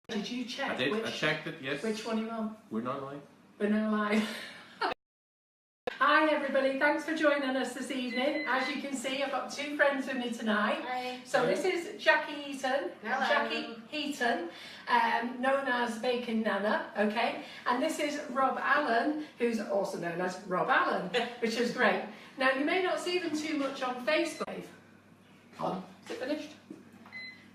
Did you check? I did. I checked it. Yes. Which one are you on? We're not live. We're now live. Hi everybody, thanks for joining us this evening. As you can see, I've got two friends with me tonight. Hi. So this is Jackie Heaton, Hello. Jackie Heaton, known as Bacon Nanna, okay? And this is Rob Allen, who's also known as Rob Allen, which is great. Now you may not see them too much on Facebook. On. Is it finished?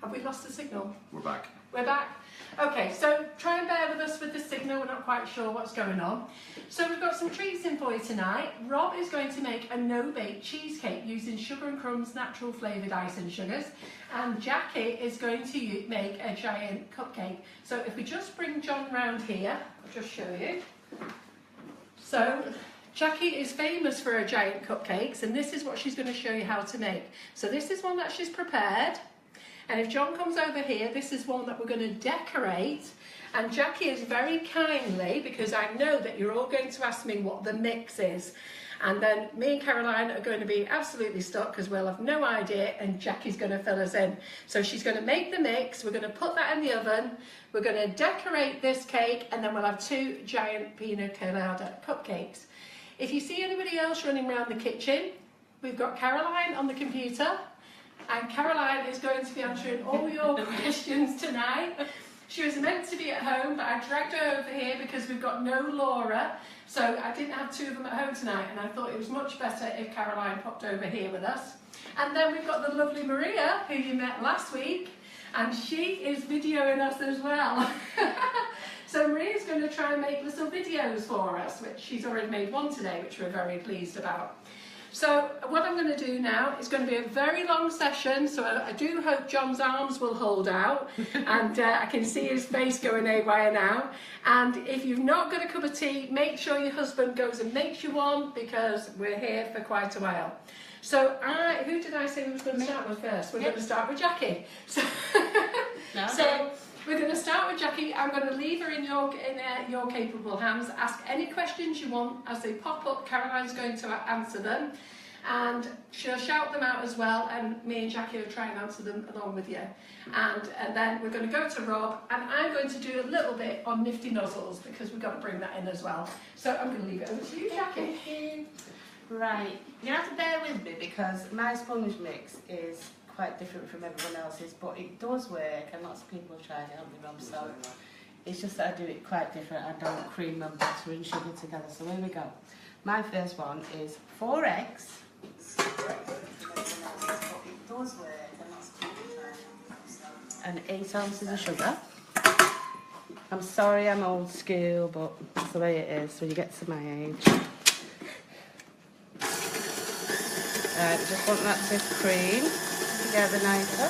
Have we lost the signal? We're back. We're back. Okay, so try and bear with us with the signal, we're not quite sure what's going on. So we've got some treats in for you tonight. Rob is going to make a no-bake cheesecake using sugar and crumbs, natural flavoured icing sugars. And Jackie is going to make a giant cupcake. So if we just bring John round here, I'll just show you. So Jackie is famous for her giant cupcakes, and this is what she's going to show you how to make. So this is one that she's prepared. And if John comes over here, this is one that we're going to decorate. And Jackie is very kindly, because I know that you're all going to ask me what the mix is. And then me and Caroline are going to be absolutely stuck because we'll have no idea, and Jackie's going to fill us in. So she's going to make the mix, we're going to put that in the oven, we're going to decorate this cake, and then we'll have two giant Pina Colada cupcakes. If you see anybody else running around the kitchen, we've got Caroline on the computer. And Caroline is going to be answering all your questions tonight. She was meant to be at home, but I dragged her over here because we've got no Laura. So I didn't have two of them at home tonight, and I thought it was much better if Caroline popped over here with us. And then we've got the lovely Maria, who you met last week, and she is videoing us as well. So Maria's going to try and make little videos for us, which she's already made one today, which we're very pleased about. So what I'm going to do now is going to be a very long session, so I do hope John's arms will hold out, and I can see his face going haywire now. And if you've not got a cup of tea, make sure your husband goes and makes you one, because we're here for quite a while. So who did I say we were going to start with first? We're going to start with Jackie. So, so we're going to start with Jackie. I'm going to leave her in your capable hands. Ask any questions you want as they pop up. Caroline's going to answer them, and she'll shout them out as well, and me and Jackie will try and answer them along with you. And then we're going to go to Rob, and I'm going to do a little bit on nifty nuzzles because we've got to bring that in as well. So I'm going to leave it over to you, Jackie. Right, you have to bear with me because my sponge mix is quite different from everyone else's, but it does work, and lots of people have tried it, haven't they, Rob? So it's just that I do it quite different. I don't cream and butter and sugar together. So here we go. My first one is 4 eggs. It does work, and lots of people try it. And 8 ounces of sugar. I'm sorry I'm old school, but that's the way it is when you get to my age. Just want that to cream together nicer.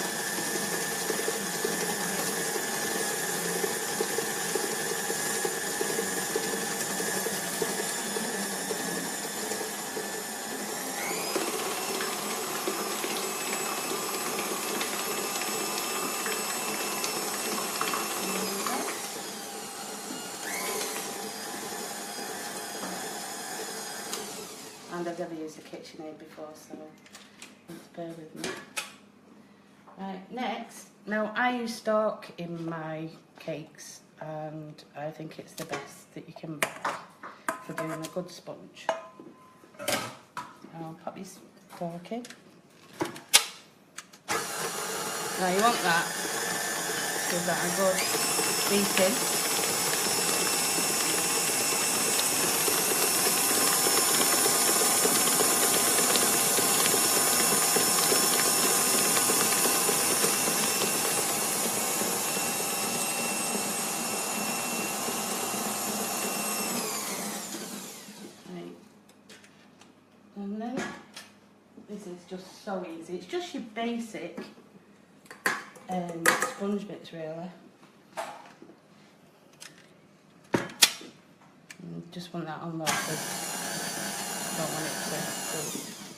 And I've never used a KitchenAid before, so just bear with me. Right, next, now I use stock in my cakes, and I think it's the best that you can buy for doing a good sponge. I'll pop your stock in. Now you want that, give that a good beating. And then this is just so easy. It's just your basic sponge mix, really. And just want that on low because I don't want it to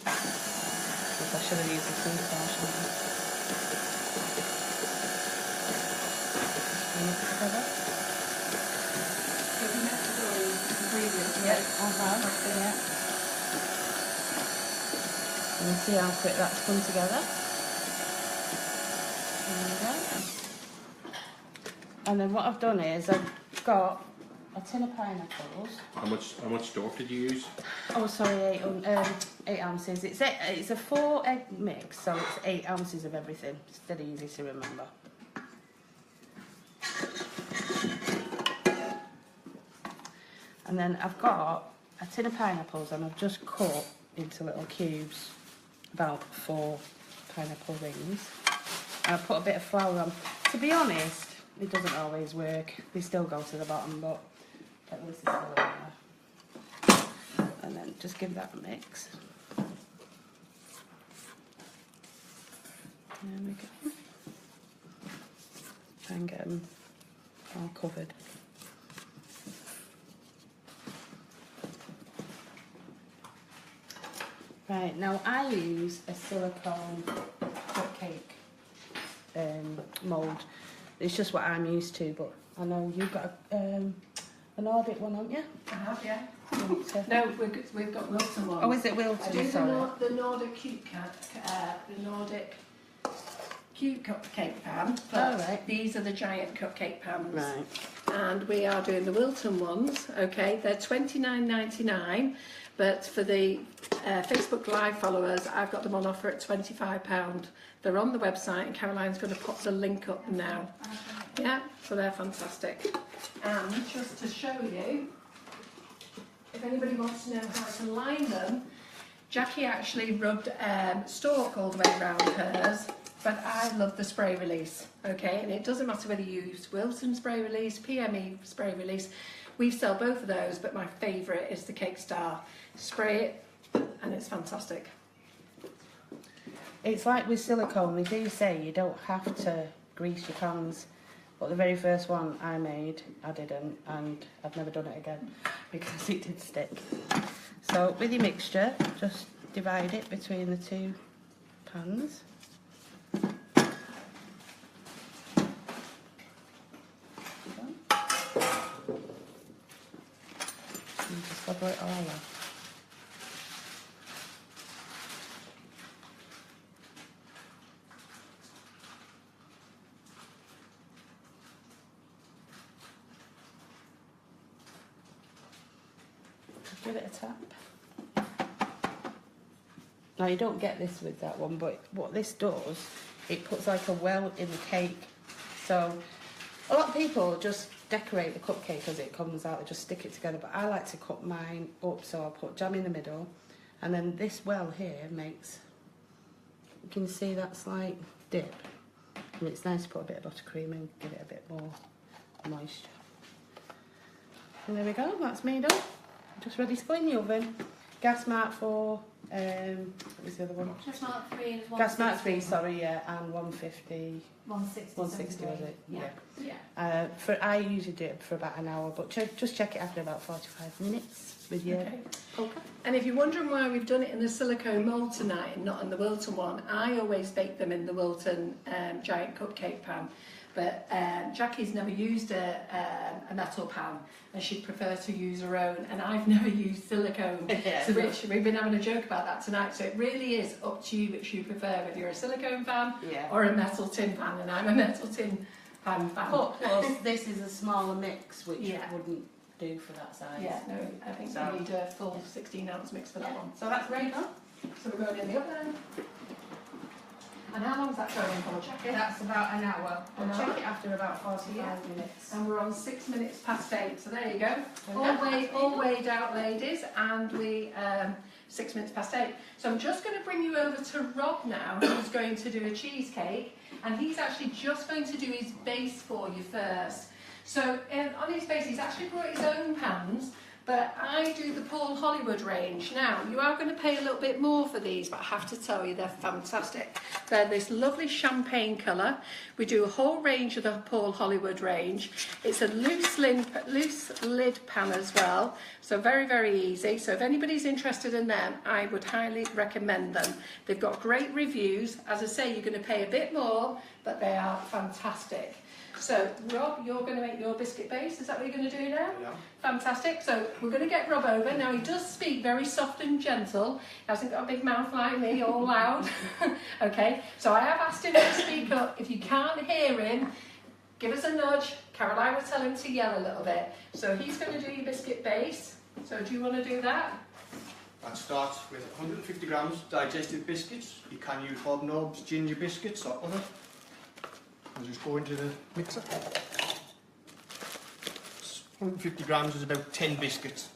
because I should have used the sunflower, shouldn't I? Just bring it together. Yeah. And you see how quick that's come together. There we go. And then what I've done is I've got a tin of pineapples. How much dough did you use? Oh, sorry, 8 ounces. It's a 4 egg mix, so it's 8 ounces of everything. It's dead easy to remember. And then I've got a tin of pineapples, and I've just cut into little cubes about 4 pineapple rings. And I've put a bit of flour on. To be honest, it doesn't always work. They still go to the bottom, but at least it's still in there. And then just give that a mix. There we go. Try and get them all covered. Right, now I use a silicone cupcake mould. It's just what I'm used to, but I know you've got a Nordic one, haven't you? I have, yeah. No, we've got Wilton ones. Oh, is it I Wilton? do Sorry. the Nordic cute cupcake pan, but right. these are the giant cupcake pans. Right. And we are doing the Wilton ones, okay? They're $29.99, but for the Facebook Live followers, I've got them on offer at £25. They're on the website, and Caroline's going to pop the link up now. Yeah, so they're fantastic. And just to show you, if anybody wants to know how to line them, Jackie actually rubbed stalk all the way around hers, but I love the spray release, okay? And it doesn't matter whether you use Wilson spray release, PME spray release. We sell both of those, but my favourite is the Cake Star. Spray it, and it's fantastic. It's like with silicone, they do say you don't have to grease your pans, but the very first one I made, I didn't, and I've never done it again because it did stick. So with your mixture, just divide it between the 2 pans. And just cover it all up. Give it a tap. Now you don't get this with that one, but what this does, it puts like a well in the cake. So a lot of people just decorate the cupcake as it comes out, they just stick it together, but I like to cut mine up, so I'll put jam in the middle, and then this well here makes, you can see that slight dip, and it's nice to put a bit of buttercream in, give it a bit more moisture. And there we go, that's made up. Just ready to go in the oven. Gas mark for, what was the other one? Gas mark 3 is 160. Gas mark 3, sorry, yeah, and 150. 160. 160 was it? Yeah. Yeah. I usually do it for about an hour, but just check it after about 45 minutes with your poker. And if you're wondering why we've done it in the silicone mould tonight and not in the Wilton one, I always bake them in the Wilton giant cupcake pan. But Jackie's never used a metal pan, and she'd prefer to use her own, and I've never used silicone. Yeah. So we've been having a joke about that tonight, so it really is up to you which you prefer, whether you're a silicone fan or a metal tin pan, and I'm a metal tin pan fan. But plus, this is a smaller mix, which wouldn't do for that size. Yeah, no, I think you need a full 16-ounce mix for that one. So that's ready. So we're going in the oven. And how long is that going for, Jackie? That's about an hour. An We'll hour? check it after about 45 minutes. And we're on 6 minutes past 8, so there you go. Okay. All weighed out, ladies, and we 6 minutes past 8. So I'm just going to bring you over to Rob now, who's going to do a cheesecake, and he's actually just going to do his base for you first. So on his base, he's actually brought his own pans, but I do the Paul Hollywood range. Now, you are going to pay a little bit more for these, but I have to tell you, they're fantastic. They're this lovely champagne colour. We do a whole range of the Paul Hollywood range. It's a loose lid pan as well, so very, very easy. So if anybody's interested in them, I would highly recommend them. They've got great reviews. As I say, you're going to pay a bit more, but they are fantastic. So, Rob, you're going to make your biscuit base. Is that what you're going to do now? Yeah. Fantastic. So, we're going to get Rob over. Now, he does speak very soft and gentle. He hasn't got a big mouth like me, all loud. Okay. So, I have asked him to speak up. If you can't hear him, give us a nudge. Caroline will tell him to yell a little bit. So he's going to do your biscuit base. So do you want to do that? That starts with 150 grams digestive biscuits. You can use hobnobs, ginger biscuits or other. I'll just go into the mixer. 150 grams is about 10 biscuits.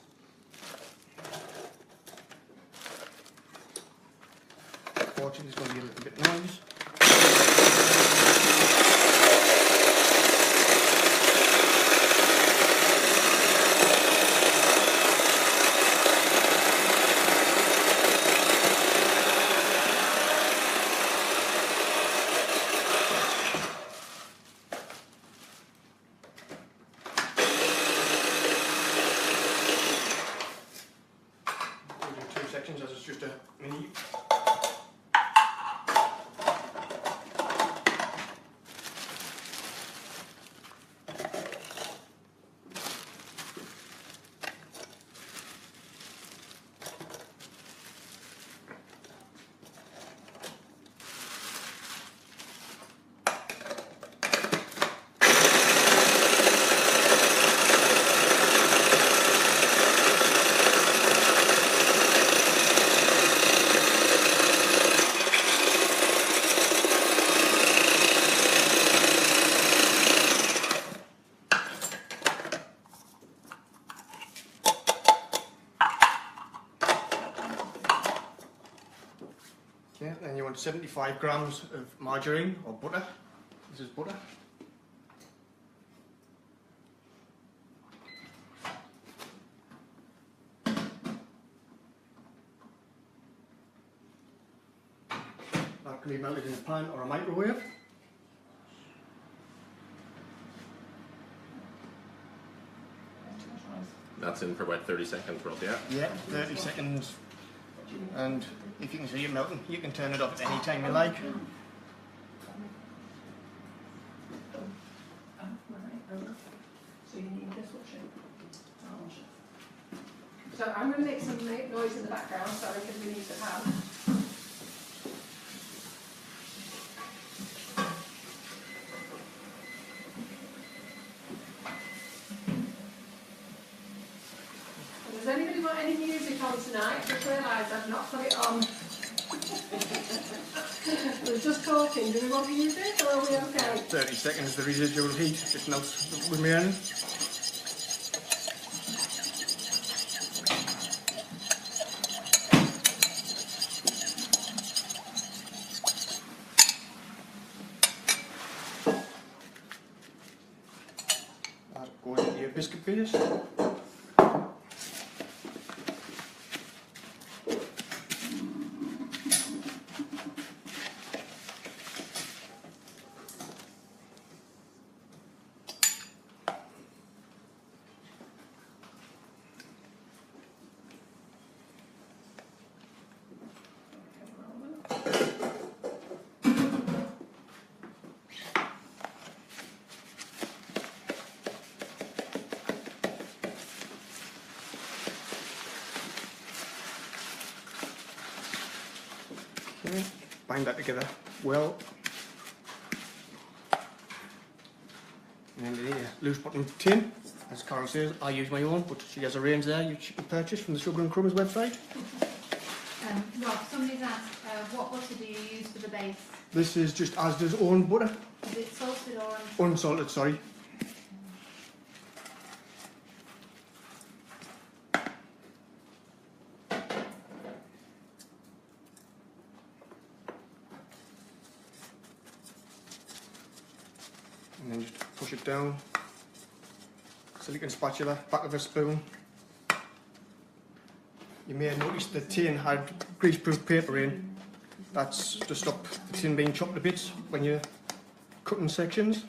Unfortunately, it's going to be a little bit noisy. As it's just a mini. Okay, then you want 75 grams of margarine or butter. This is butter. That can be melted in a pan or a microwave. That's in for about 30 seconds, Rob, yeah? Yeah, 30 seconds. And if you can see it melting, you can turn it off at any time you like. So you need this washing. So I'm going to make some noise in the background, sorry, because we need to have. Does anybody want any music on tonight? I just realised I've not put it on. We're just talking. Do we want music or are we okay? 30 seconds, the residual heat just melts with me in. That goes into your biscuit base. Okay, bind that together well. And then the loose bottom tin, as Carol says, I use my own, but she has a range there you can purchase from the Sugar and Crumbs website. Rob, somebody's asked, what butter do you use for the base? This is just Asda's own butter. Is it salted or Unsalted, sorry. And then just push it down. Silicone spatula, back of a spoon. You may have noticed the tin had greaseproof paper in. That's to stop the tin being chopped to bits when you're cutting sections.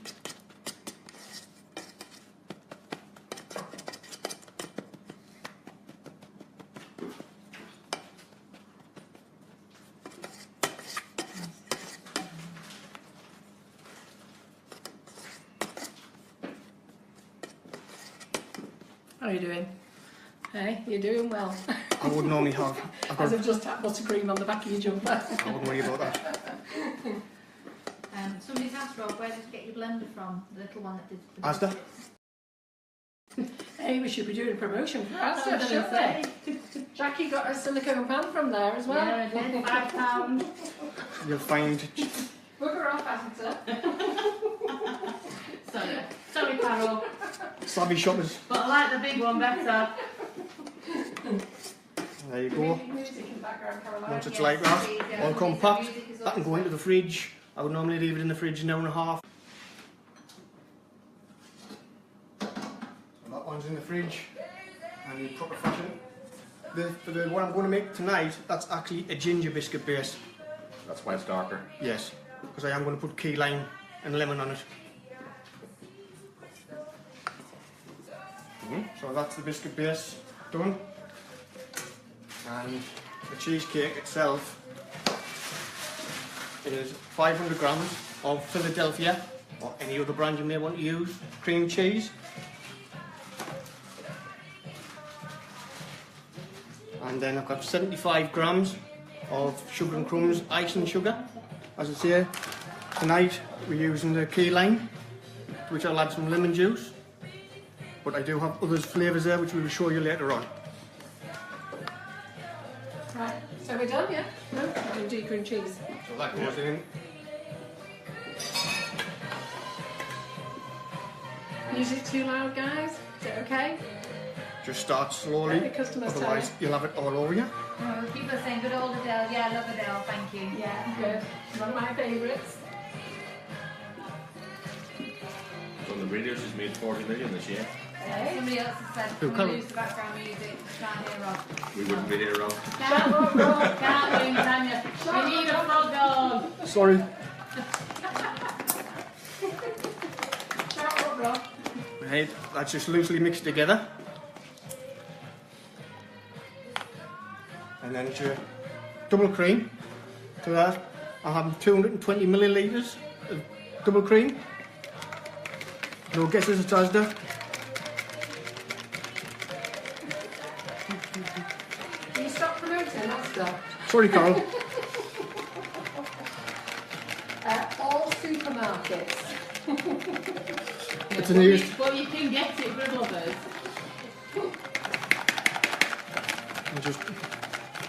How are you doing? Hey, you're doing well. I would normally have. As I've just tapped buttercream on the back of your jumper. I wouldn't worry about that. somebody's ask Rob, where did you get your blender from? The little one that did the Asda. Hey, we should be doing a promotion for Asda, I was shouldn't gonna we? Jackie got a silicone pan from there as well. Yeah, I did. £5. You'll find Bugger off, Asda. Sorry, Carol. savvy shoppers. But I like the big one better. There you go. Music in the background, Caroline. Once it's Yes, like that, please, yeah. all Music compact, is that can go into the fridge. I would normally leave it in the fridge an hour and a half. So that one's in the fridge and in proper fashion. For the one I'm going to make tonight, that's actually a ginger biscuit base. That's why it's darker. Yes, because I am going to put key lime and lemon on it. So that's the biscuit base done. And the cheesecake itself is 500 grams of Philadelphia, or any other brand you may want to use, cream cheese. And then I've got 75 grams of sugar and crumbs, icing sugar. As I say, tonight we're using the key lime, to which I'll add some lemon juice. But I do have other flavours there which we will show you later on. Right, so we're done, yeah? No, we're going to do cream cheese. So that goes in. Music too loud, guys? Is it okay? Just start slowly, Let the customers tell otherwise you'll have it all over you. Oh, people are saying, good old Adele. Yeah, I love Adele, thank you. Yeah, good. One of my favourites. On the radio, she's made 40 million this year. Somebody else has said, Who, can Carol? we lose the background music? Can't hear Rob. We wouldn't be here wrong. Can't win, can you? We need a frog dog. Sorry. Shut up, Rob. Right, that's just loosely mixed together. And then it's your double cream. To that, I have 220 millilitres of double cream. No guesses at Asda. Can you stop promoting Asda? Sorry, Carol. All supermarkets. It's an easy. Well, you can get it for others.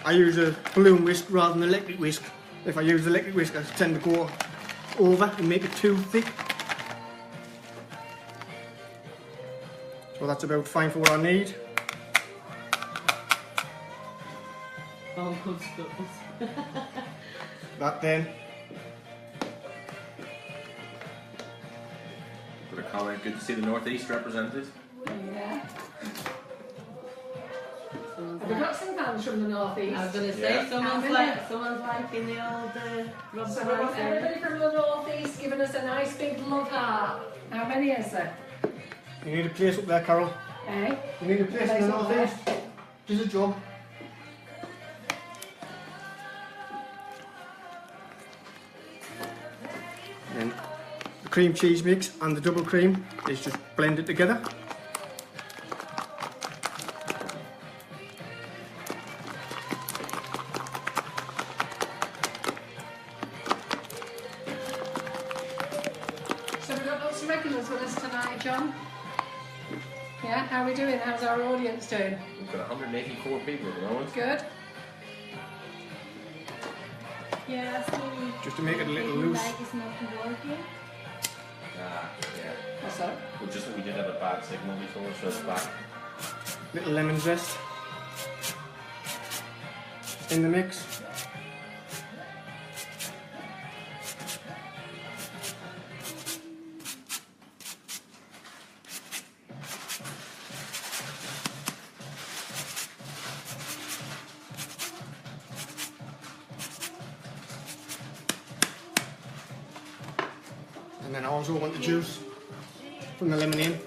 I use a balloon whisk rather than electric whisk. If I use the electric whisk, I tend to go over and make it too thick. So that's about fine for what I need. Oh, good stuff. That then. Put a comment. Good to see the Northeast represented. Yeah. Have we got some fans from the northeast? I was going to say, Yeah. someone's like in the old Rob So we want Price. everybody from the northeast giving us a nice big love heart. How many is there? You need a place up there, Carol. Eh? You need a place in the northeast. Does a job. Then the cream cheese mix and the double cream is just blended together. So we've got lots of regulars with us tonight, John. Yeah, how are we doing? How's our audience doing? We've got 184 people at the moment. Good? Yeah, so Just to make it a little loose. it's not working. Ah, yeah. What's that? We did have a bad signal before, so it's back. Little lemon zest in the mix. And then I also want the juice from the lemon in.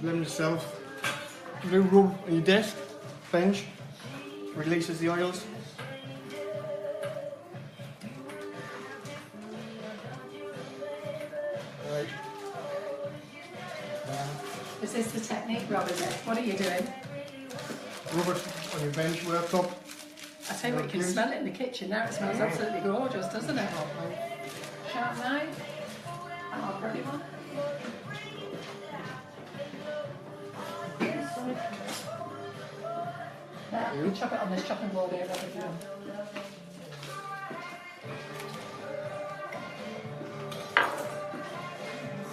Lemon itself. Do rub on your desk, bench, releases the oils. Right. Is this the technique, Rob, is it? What are you doing? Rub it on your bench worktop. I tell you what, you can smell it in the kitchen now. It smells absolutely gorgeous, doesn't it? Shall sharp knife. And I'll grab one. There, you chop it on this chopping board here, Robert.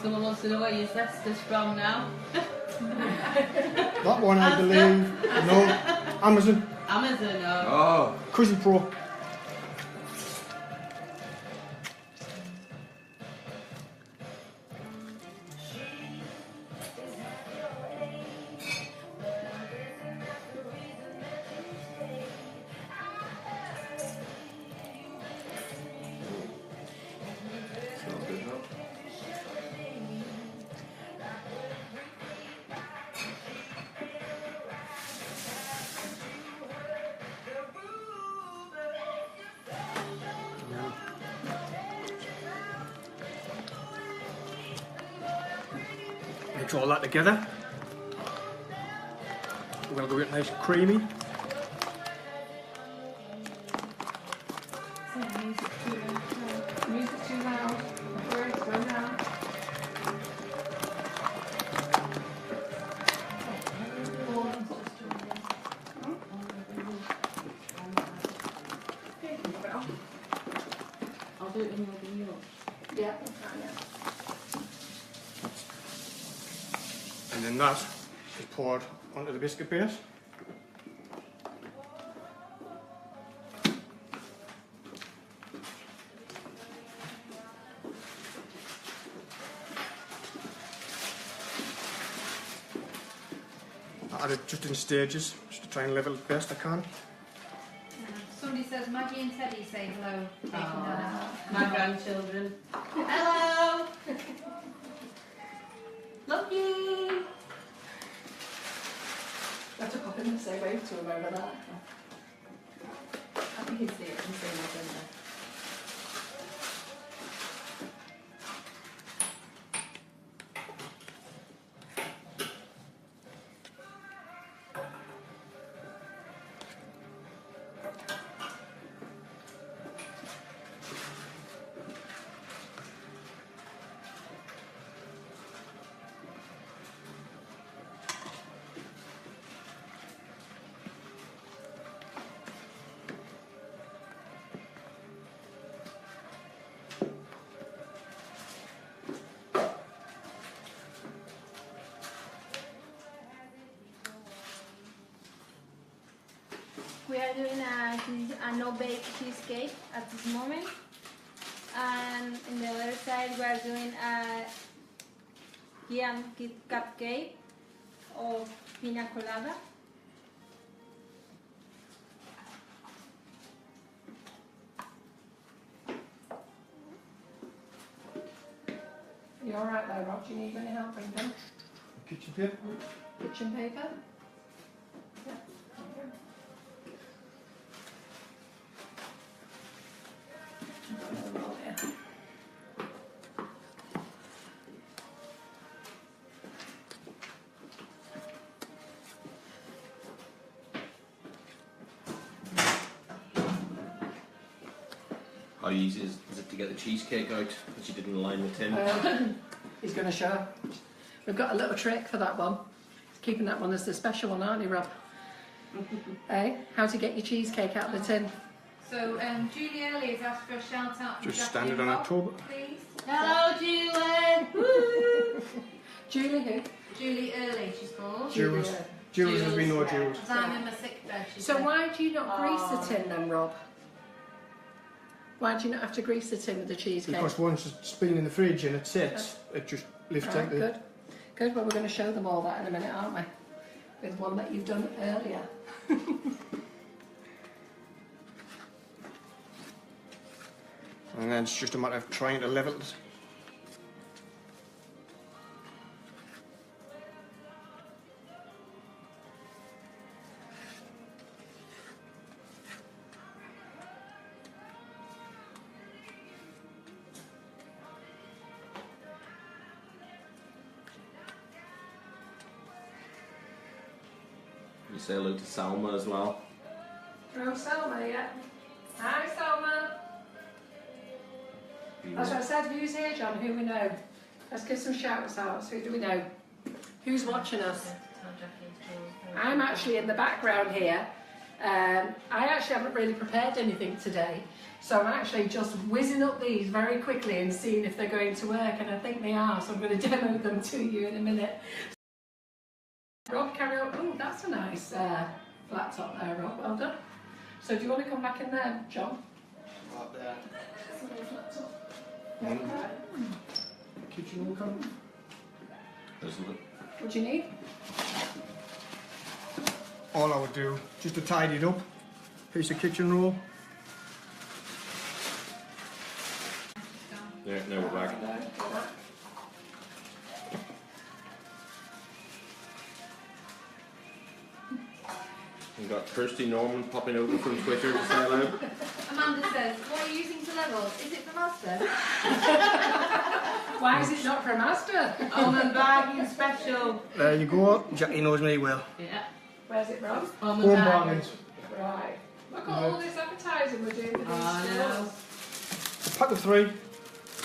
Someone wants to know where your zester's from now. That one, I believe. No, Amazon. Amazon, no. Oh, Cushy Pro. smells good now. Mix all that together. We're going to go get nice and creamy. Music too loud. Words go down. I'll do it when you're doing yours. Yeah. And then that is poured onto the biscuit base. I add it just in stages, just to try and level it best I can. Somebody says Maggie and Teddy say hello. My grandchildren. Hello! Love you! I took off in the same wave to him over there. I think he's there. He's there, my friend there. We are doing a no-bake cheesecake at this moment, and in the other side we are doing a cupcake of Pina Colada. You alright there, Rob? Do you need any help with them? Kitchen paper. Kitchen paper? Yeah. How easy is it to get the cheesecake out that you didn't line the tin? He's going to show. We've got a little trick for that one. Keeping that one as the special one, aren't you, Rob? Hey, how to get your cheesecake out of the tin. So Julie Early has asked for a shout out. Just stand it on October. Please. Hello, Julie! Woo! Julie who? Julie Early, she's called. Jules. Jules has been no Jules. As I'm in my sick bed, she So said. why do you not grease the tin then, Rob? Why do you not have to grease the tin with the cheesecake? Because once it's been in the fridge and it sits, it just lifts Right, out good. Good, well we're going to show them all that in a minute, aren't we? With one that you've done earlier. And then it's just a matter of trying to level it. You say hello to Salma as well. Oh, Selma, yeah. Hi, Selma. That's what I said. Who's here, John? Who we know? Let's give some shouts out. Who do we know? Who's watching us? I'm actually in the background here. I actually haven't really prepared anything today, so I'm actually just whizzing up these very quickly and seeing if they're going to work, and I think they are, so I'm going to demo them to you in a minute. Rob, carry on. Oh, that's a nice flat top there, Rob. Well done. So do you want to come back in there, John? Right there. Kitchen will come. What do you need? All I would do, just to tidy it up, piece of kitchen roll. Yeah, now we're back. We've got Kirsty Norman popping over from Twitter to say hello. Amanda says, what are you using to level? Is it for master? Why is it not for a master? Almond bargain special. There you go, Jackie knows me well. Yeah. Where's it, Rob? Almond Home bargain. bargains. Right. Look at all this advertising we're doing for these know. stores. Pack of 3.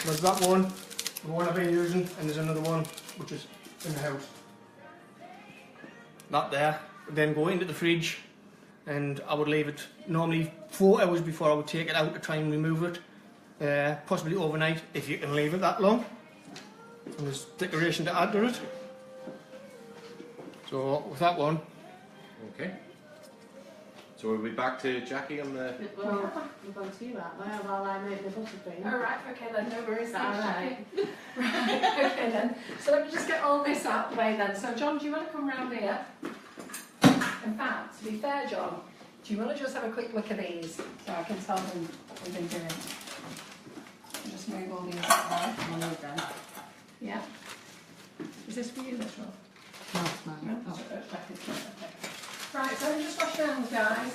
There's that one, the one I've been using, and there's another one which is in the house. That there. Then go into the fridge, and I would leave it normally 4 hours before I would take it out to try and remove it. Possibly overnight if you can leave it that long. And there's decoration to add to it. So with that one, Okay. So we'll be back to Jackie on the... Well, we're going to you out there while I make the buttercream. All right, okay then, no worries. Is that alright? Right, okay then. So let me just get all this out of the way then. So John, do you want to come round here? In fact, to be fair, John, do you want to just have a quick look at these so I can tell them what we've been doing? I'll just move all these out there. One of them. Yeah. Is this for you, this one? No, it's mine. No? Oh. Okay. Right, so just wash your hands, guys.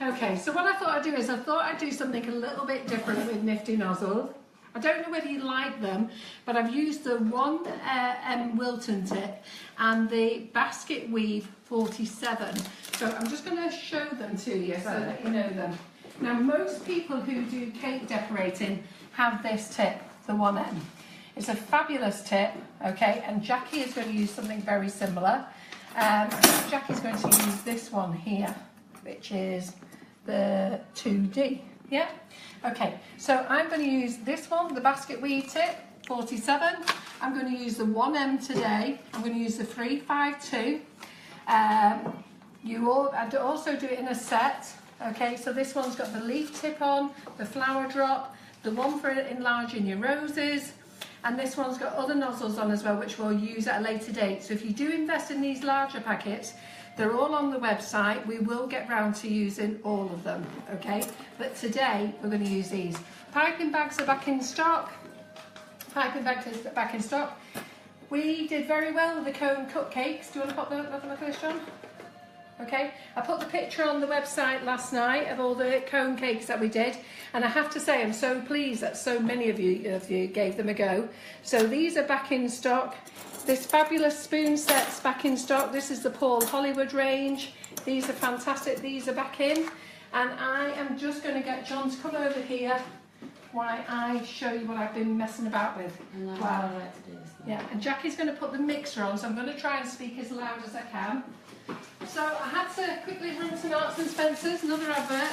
Okay, so what I thought I'd do is I thought I'd do something a little bit different with Nifty Nozzles. I don't know whether you like them, but I've used the 1M Wilton tip and the Basket Weave 47. So I'm just going to show them to you so that you know them. Now, most people who do cake decorating have this tip, the 1M. It's a fabulous tip, okay, and Jackie is going to use something very similar. Jackie's going to use this one here, which is the 2D, yeah? Okay, so I'm going to use this one, the Basket Weave tip, 47. I'm going to use the 1M today. I'm going to use the 352. I'd also do it in a set, okay? So this one's got the leaf tip on, the flower drop, the one for enlarging your roses, and this one's got other nozzles on as well, which we'll use at a later date. So if you do invest in these larger packets, they're all on the website. We will get round to using all of them, okay? But today, we're going to use these. Piping bags are back in stock. Piping bags are back in stock. We did very well with the cone cupcakes. Do you want to pop the look at this, John? Okay, I put the picture on the website last night of all the cone cakes that we did, and I have to say I'm so pleased that so many of you gave them a go. So these are back in stock. This fabulous spoon set's back in stock. This is the Paul Hollywood range. These are fantastic. These are back in, and I am just going to get John to come over here while I show you what I've been messing about with. Wow. I like to do this now. Yeah, and Jackie's going to put the mixer on, so I'm going to try and speak as loud as I can. So I had to quickly run to Marks and Spencer's, another advert,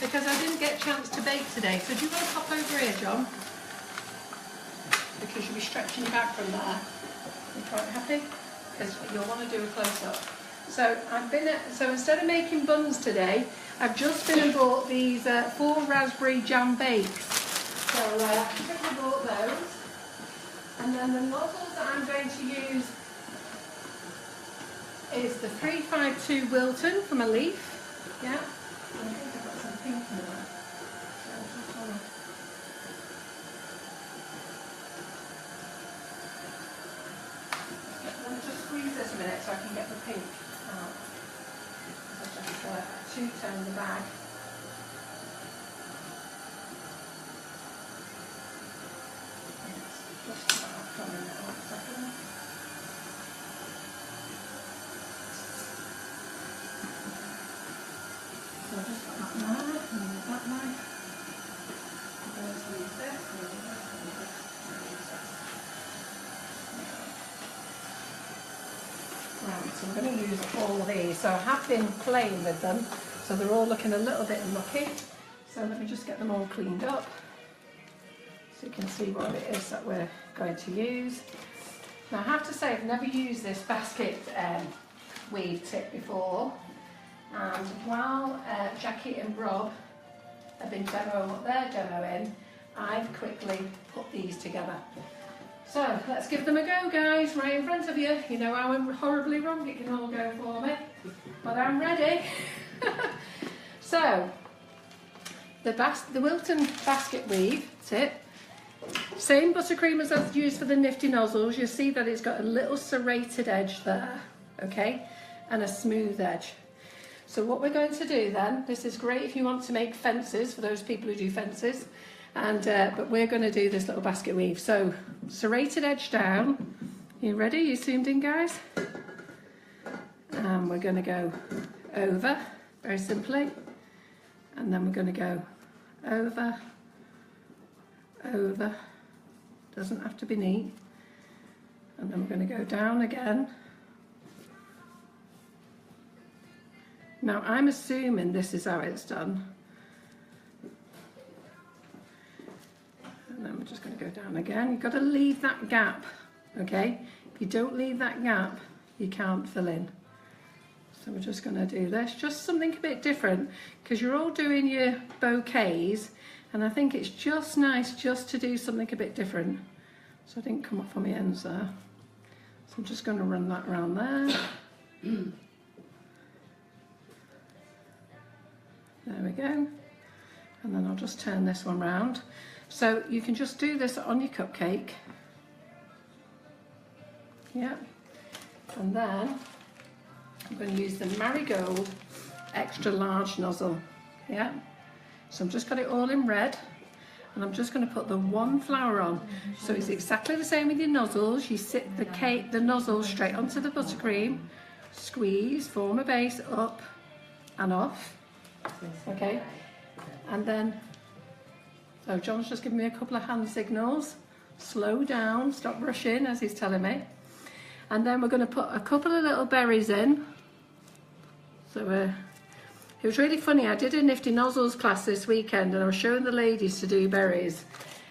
because I didn't get a chance to bake today. So do you want to pop over here, John? Because you'll be stretching your back from there. You quite happy? Because you'll want to do a close-up. So instead of making buns today, I've just been and bought these 4 raspberry jam bakes. So I quickly bought those. And then the nozzles that I'm going to use is the 352 Wilton from a leaf. Yeah. I think I've got some pink in there. So I just want to... Let me just squeeze this a minute so I can get the pink out. I've just two-tone the bag. It's just about coming now. 1 second. So I've just got that knife and that knife. Right, so I'm going to use all these. So I have been playing with them, so they're all looking a little bit mucky. So let me just get them all cleaned up so you can see what it is that we're going to use. Now I have to say I've never used this basket weave tip before, and while Jackie and Rob have been demoing what they're demoing, I've quickly put these together. So let's give them a go, guys, right in front of you. You know how horribly wrong it can all go for me, but I'm ready. So the Wilton basket weave tip, same buttercream as I've used for the nifty nozzles. You'll see that it's got a little serrated edge there, okay, and a smooth edge. So what we're going to do then, this is great if you want to make fences, for those people who do fences, and but we're going to do this little basket weave. So serrated edge down. You ready? You zoomed in, guys? And we're going to go over, very simply, and then we're going to go over, over, doesn't have to be neat, and then we're going to go down again. Now I'm assuming this is how it's done, and then we're just going to go down again. You've got to leave that gap, okay? If you don't leave that gap, you can't fill in. So we're just going to do this, just something a bit different, because you're all doing your bouquets, and I think it's just nice just to do something a bit different. So I didn't come up on my ends there. So I'm just going to run that around there. There we go. And then I'll just turn this one round. So you can just do this on your cupcake. Yeah. And then I'm going to use the Marigold extra large nozzle. Yeah. So I've just got it all in red, and I'm just going to put the one flower on. So it's exactly the same with your nozzles. You sit the nozzle straight onto the buttercream, squeeze, form a base, up and off. Okay, and then, so John's just giving me a couple of hand signals. Slow down, stop rushing, as he's telling me. And then we're going to put a couple of little berries in. So it was really funny. I did a nifty nozzles class this weekend, and I was showing the ladies to do berries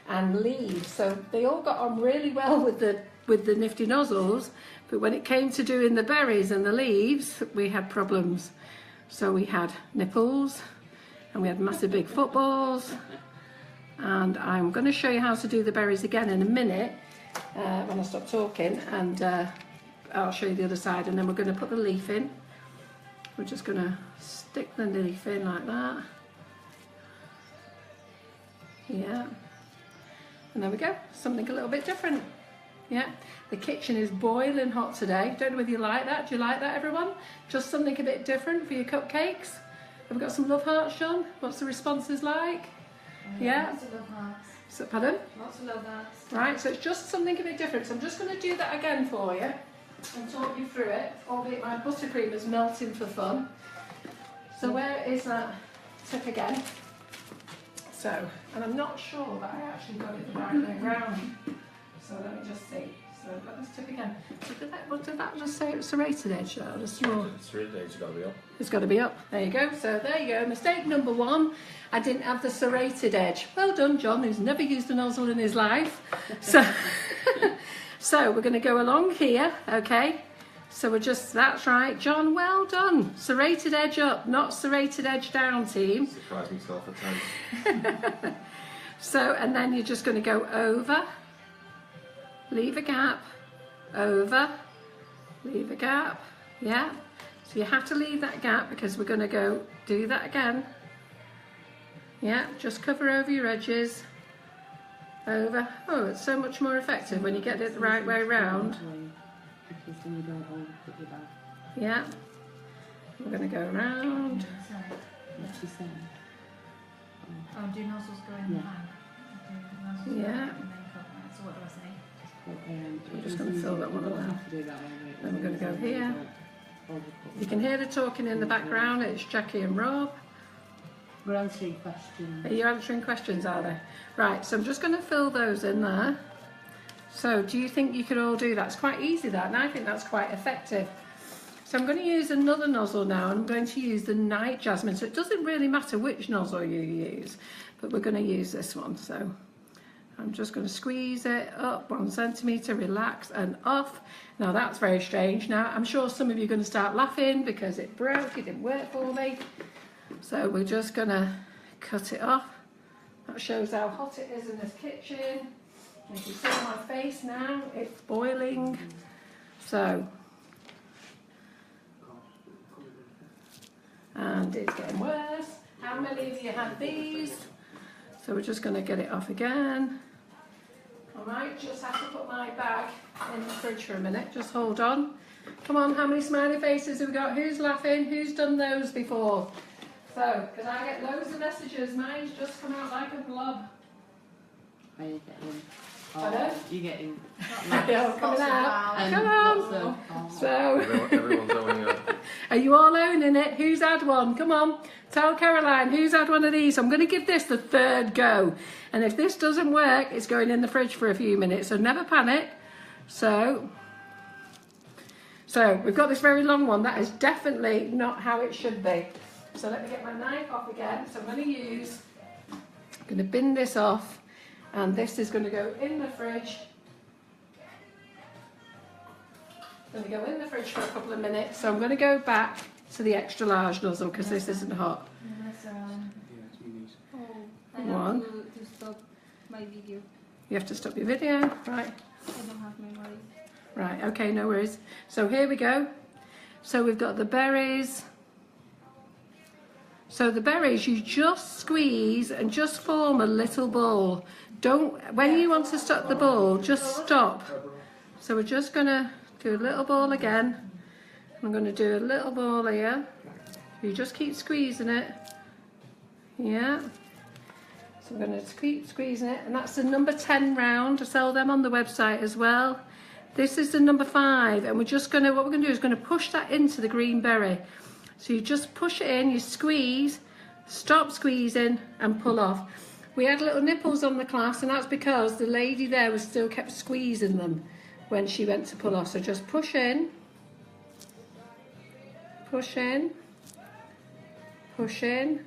and leaves. So they all got on really well with the nifty nozzles, but when it came to doing the berries and the leaves, we had problems. So we had nipples, and we had massive big footballs, and I'm going to show you how to do the berries again in a minute when I stop talking, and I'll show you the other side, and then we're going to put the leaf in. We're just going to stick the leaf in like that. Yeah. And there we go, something a little bit different. Yeah, the kitchen is boiling hot today. Don't know whether you like that. Do you like that, everyone? Just something a bit different for your cupcakes. Have we got some love hearts, Sean? What's the responses like? Yeah? Lots of love hearts. So, pardon? Lots of love hearts. Right, so it's just something a bit different. So I'm just going to do that again for you and talk you through it, albeit my buttercream is melting for fun. So where is that tip again? So, and I'm not sure that I actually got it the right way round. So let me just see. So I've got this tip again. So did that just say it was serrated edge? Or the small? Serrated edge has got to be up. It's got to be up. There you go. So there you go. Mistake number one. I didn't have the serrated edge. Well done, John, who's never used a nozzle in his life. So, so we're going to go along here, okay? So we're just, that's right. John, well done. Serrated edge up, not serrated edge down, team. Surprise myself at times. So, and then you're just going to go over. Leave a gap, over, leave a gap, yeah. So you have to leave that gap because we're going to go do that again. Yeah, just cover over your edges, over. Oh, it's so much more effective when you get it the right way round. Yeah, we're going to go round. Oh, do nozzles go in the pan? Yeah. So what do I say? I'm just going to fill that one up now. Then we're going to go here. You can hear the talking in the background. It's Jackie and Rob. We're answering questions. Are you answering questions, are they? Right, so I'm just going to fill those in there. So do you think you could all do that? It's quite easy, that, and I think that's quite effective. So I'm going to use another nozzle now, and I'm going to use the Night Jasmine. So it doesn't really matter which nozzle you use, but we're going to use this one. So I'm just going to squeeze it up 1 centimetre, relax and off. Now that's very strange. Now I'm sure some of you are going to start laughing because it broke, it didn't work for me. So we're just going to cut it off. That shows how hot it is in this kitchen. You can see my face now, it's boiling. So, and it's getting worse. How many of you had these? So we're just going to get it off again. I might just have to put my bag in the fridge for a minute. Just hold on. Come on, how many smiley faces have we got? Who's laughing? Who's done those before? So, because I get loads of messages, mine's just come out like a blob. Are you getting? Pardon? You getting? Yeah, coming out. And Come on. lots of, So, Everyone's owning it. are you all owning it? Who's had one? Come on. Tell Caroline who's had one of these. I'm going to give this the 3rd go. And if this doesn't work, it's going in the fridge for a few minutes. So never panic. So we've got this very long one. That is definitely not how it should be. So let me get my knife off again. So I'm going to bin this off. And this is going to go in the fridge. Going to go in the fridge for a couple of minutes. So I'm going to go back to the extra large nozzle because this isn't hot. I have One. to stop my video. You have to stop your video, right? I don't have memory. Right, okay, no worries. So here we go. So we've got the berries. So the berries, you just squeeze and just form a little ball. Don't, when you want to stop the ball, just stop. So we're just going to do a little ball again. I'm going to do a little ball here. You just keep squeezing it. Yeah. So I'm going to keep squeezing it. And that's the number 10 round. I sell them on the website as well. This is the number 5. And we're just going to, what we're going to do is going to push that into the green berry. So you just push it in, you squeeze, stop squeezing and pull off. We had little nipples on the class, and that's because the lady there was still kept squeezing them when she went to pull off. So just push in, push in, push in.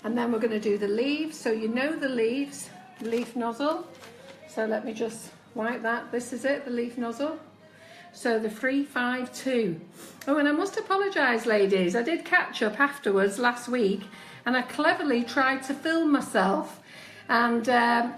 And then we're going to do the leaves. So you know the leaves, the leaf nozzle. So let me just wipe that. This is it, the leaf nozzle. So the 352. Oh, and I must apologise, ladies. I did catch up afterwards last week, and I cleverly tried to film myself. And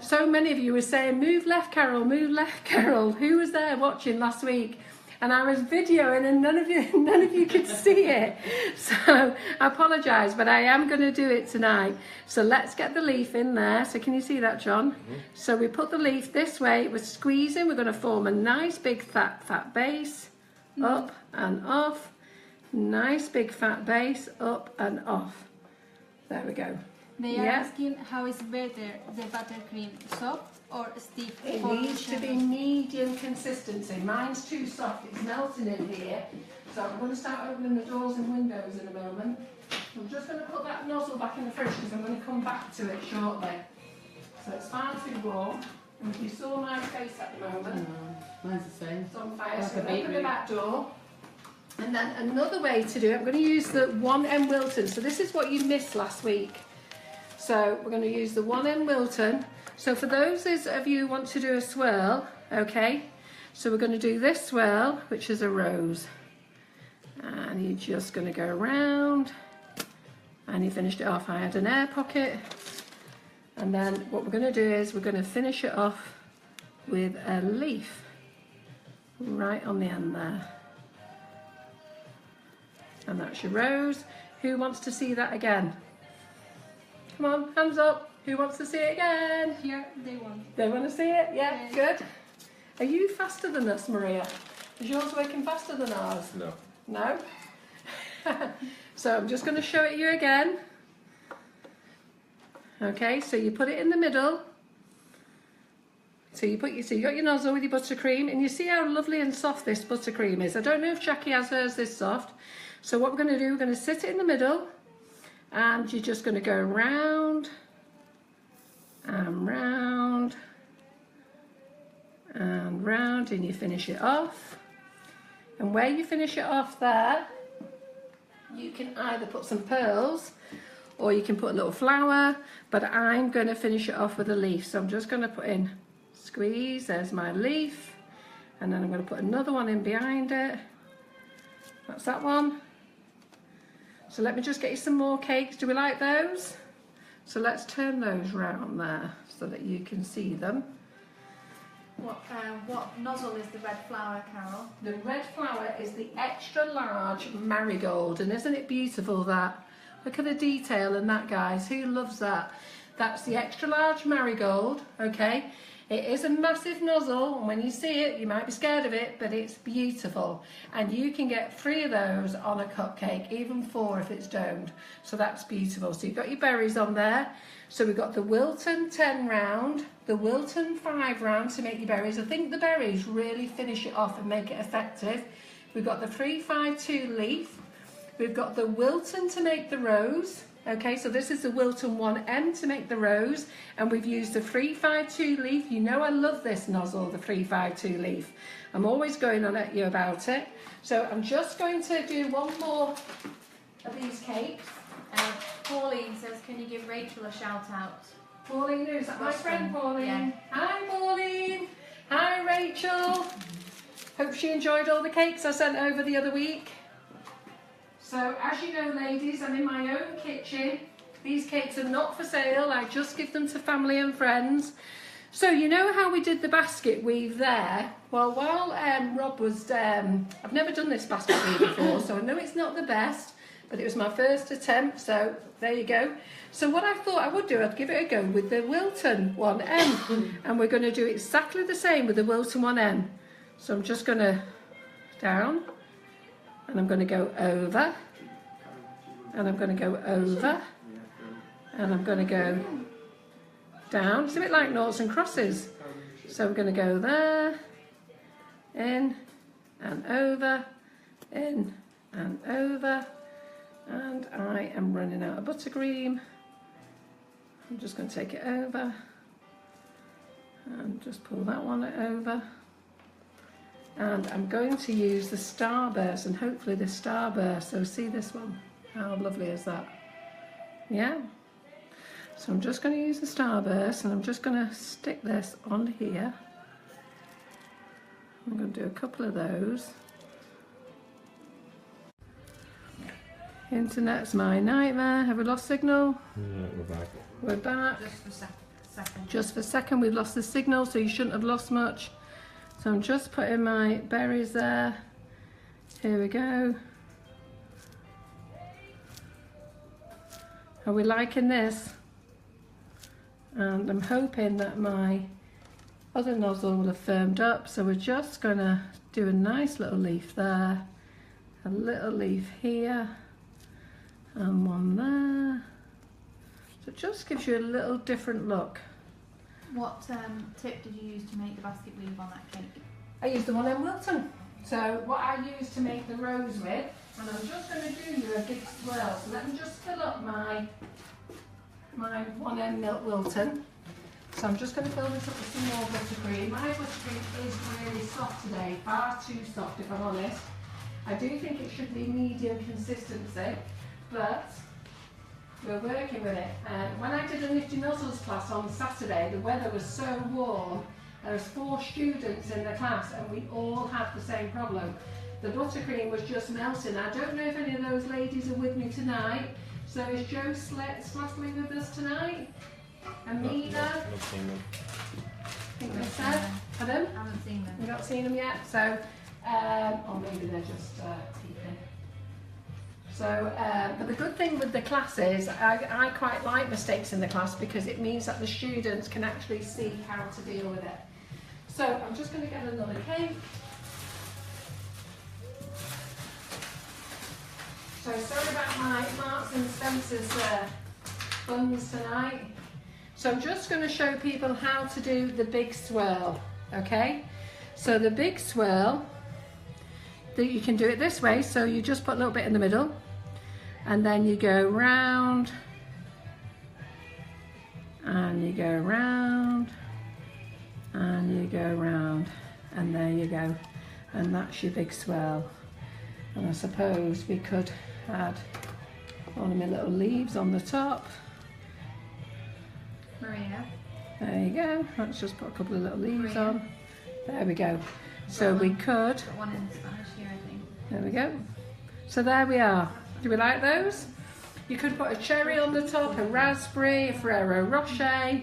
so many of you were saying, "Move left, Carol. Move left, Carol." Who was there watching last week? And I was videoing, and none of you could see it. So I apologise, but I am going to do it tonight. So let's get the leaf in there. So can you see that, John? So we put the leaf this way. We're squeezing. We're going to form a nice big fat base, up and off. Nice big fat base, up and off. There we go. They are asking how is better the buttercream, soft or stiff? It needs to be medium consistency. Mine's too soft, it's melting in here. So I'm going to start opening the doors and windows in a moment. I'm just going to put that nozzle back in the fridge because I'm going to come back to it shortly. So it's far too warm. And if you saw my face at the moment, mine's the same. it's on fire. Like So a open the beetroot. back door. And then another way to do it, I'm going to use the 1M Wilton. So this is what you missed last week. So we're going to use the 1M Wilton. So for those of you who want to do a swirl, okay, so we're going to do this swirl, which is a rose. And you're just going to go around, and you finished it off. I had an air pocket. And then what we're going to do is we're going to finish it off with a leaf right on the end there. And that's your rose. Who wants to see that again? Come on, hands up. Who wants to see it again? Here they want. They want to see it? Yeah, good. Are you faster than us, Maria? Is yours working faster than ours? No. No? So I'm just going to show it you again. Okay, so you put it in the middle. So you got your nozzle with your buttercream, and you see how lovely and soft this buttercream is. I don't know if Jackie has hers this soft. So what we're going to do, we're going to sit it in the middle, and you're just going to go round and round and round, and you finish it off. And where you finish it off there, you can either put some pearls or you can put a little flower, but I'm going to finish it off with a leaf. So I'm just going to put in, squeeze, there's my leaf, and then I'm going to put another one in behind it. That's that one. So let me just get you some more cakes. Do we like those? So let's turn those round there so that you can see them. What nozzle is the red flower, Carol? The red flower is the extra large marigold, and isn't it beautiful that? Look at the detail in that, guys. Who loves that? That's the extra large marigold, okay? It is a massive nozzle, and when you see it, you might be scared of it, but it's beautiful. And you can get 3 of those on a cupcake, even 4 if it's domed. So that's beautiful. So you've got your berries on there. So we've got the Wilton 10 round, the Wilton 5 round to make your berries. I think the berries really finish it off and make it effective. We've got the 352 leaf. We've got the Wilton to make the rose. Okay, so this is the Wilton 1M to make the rose, and we've used the 352 leaf. You know I love this nozzle, the 352 leaf. I'm always going on at you about it. So I'm just going to do one more of these cakes. Pauline says, can you give Rachel a shout out? Pauline, who's that? My friend Pauline. Yeah. Hi Pauline. Hi Rachel. Hope she enjoyed all the cakes I sent over the other week. So as you know, ladies, I'm in my own kitchen. These cakes are not for sale. I just give them to family and friends. So you know how we did the basket weave there? Well, while Rob was, I've never done this basket weave before, so I know it's not the best, but it was my first attempt, so there you go. So what I thought I would do, I'd give it a go with the Wilton 1M, and we're going to do exactly the same with the Wilton 1M. So I'm just going to down, and I'm going to go over, and I'm going to go over, and I'm going to go down. It's a bit like noughts and crosses. So we're going to go there, in and over, in and over, and I am running out of buttercream. I'm just going to take it over and just pull that one over. And I'm going to use the starburst, and hopefully the starburst, so see this one, how lovely is that? Yeah? So I'm just going to use the starburst, and I'm just going to stick this on here. I'm going to do a couple of those. Internet's my nightmare. Have we lost signal? Yeah, we're back. We're back. Just for a second. Just for a second, we've lost the signal, so you shouldn't have lost much. So I'm just putting my berries there. Here we go. Are we liking this? And I'm hoping that my other nozzle will have firmed up. So we're just gonna do a nice little leaf there, a little leaf here, and one there. So it just gives you a little different look. What tip did you use to make the basket weave on that cake? I used the 1M Wilton. So what I used to make the rose with, and I'm just going to do you a big swirl. So let me just fill up my 1M Milk Wilton. So I'm just going to fill this up with some more buttercream. My buttercream is really soft today, far too soft if I'm honest. I do think it should be medium consistency, but we're working with it. When I did a Nifty Nozzles class on Saturday, the weather was so warm. There was 4 students in the class, and we all had the same problem. The buttercream was just melting. I don't know if any of those ladies are with me tonight. So is Joe Slasley with us tonight? Amina? Not seen them. I think they said. Pardon? I haven't seen them. You've not seen them yet? So, or maybe they're just peeping. So, but the good thing with the classes, I quite like mistakes in the class because it means that the students can actually see how to deal with it. So I'm just going to get another cake. So sorry about my Marks and Spencer's buns tonight. So I'm just going to show people how to do the big swirl, okay? So the big swirl, you can do it this way. So you just put a little bit in the middle, and then you go round, and you go round, and you go round, and there you go. And that's your big swirl. And I suppose we could add one of my little leaves on the top. Maria. There you go. Let's just put a couple of little leaves Maria. on. There we go. So we could, Got one in Spanish here, I think. there we go. So there we are. Do we like those? You could put a cherry on the top, a raspberry, a Ferrero Rocher.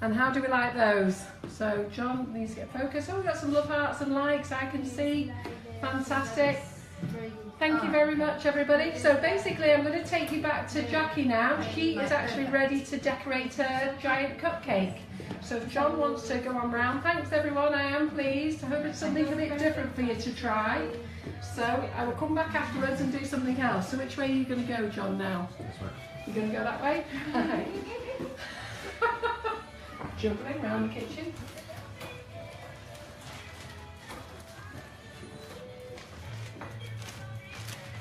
And how do we like those? So John needs to get focused. Oh, we've got some love hearts and likes I can see. Fantastic. Thank you very much, everybody. So basically, I'm going to take you back to Jackie now. She is actually ready to decorate her giant cupcake. So if John wants to go on round, thanks everyone, I am pleased. I hope it's something a bit different for you to try. So I will come back afterwards and do something else. So which way are you going to go, John, now? You're going to go that way? Jumping around the kitchen.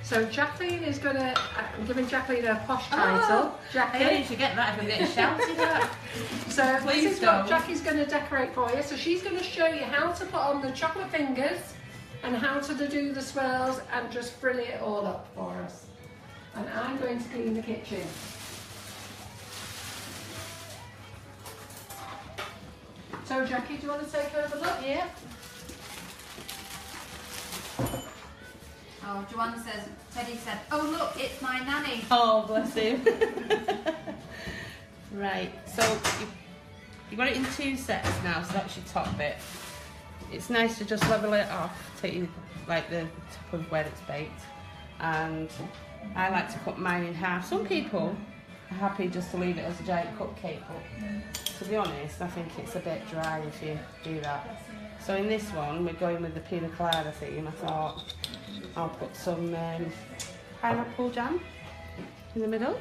So Jacqueline is going to, I'm giving Jacqueline a posh title. Jackie. I usually get that if I'm getting shouted at. So Please this is what don't. Jackie's going to decorate for you. So she's going to show you how to put on the chocolate fingers and how to do the swirls and just frill it all up for us. And I'm going to clean the kitchen. So Jackie, do you want to take over? Look? Yeah. Oh, Joanne says, Teddy said, oh look, it's my nanny. Oh, bless him. Right, so you got it in 2 sets now, so that's your top bit. It's nice to just level it off, take you like the top of where it's baked. And I like to cut mine in half. Some people are happy just to leave it as a giant cupcake, but to be honest, I think it's a bit dry if you do that. So in this one, we're going with the Pina Colada theme. I thought I'll put some pineapple jam in the middle.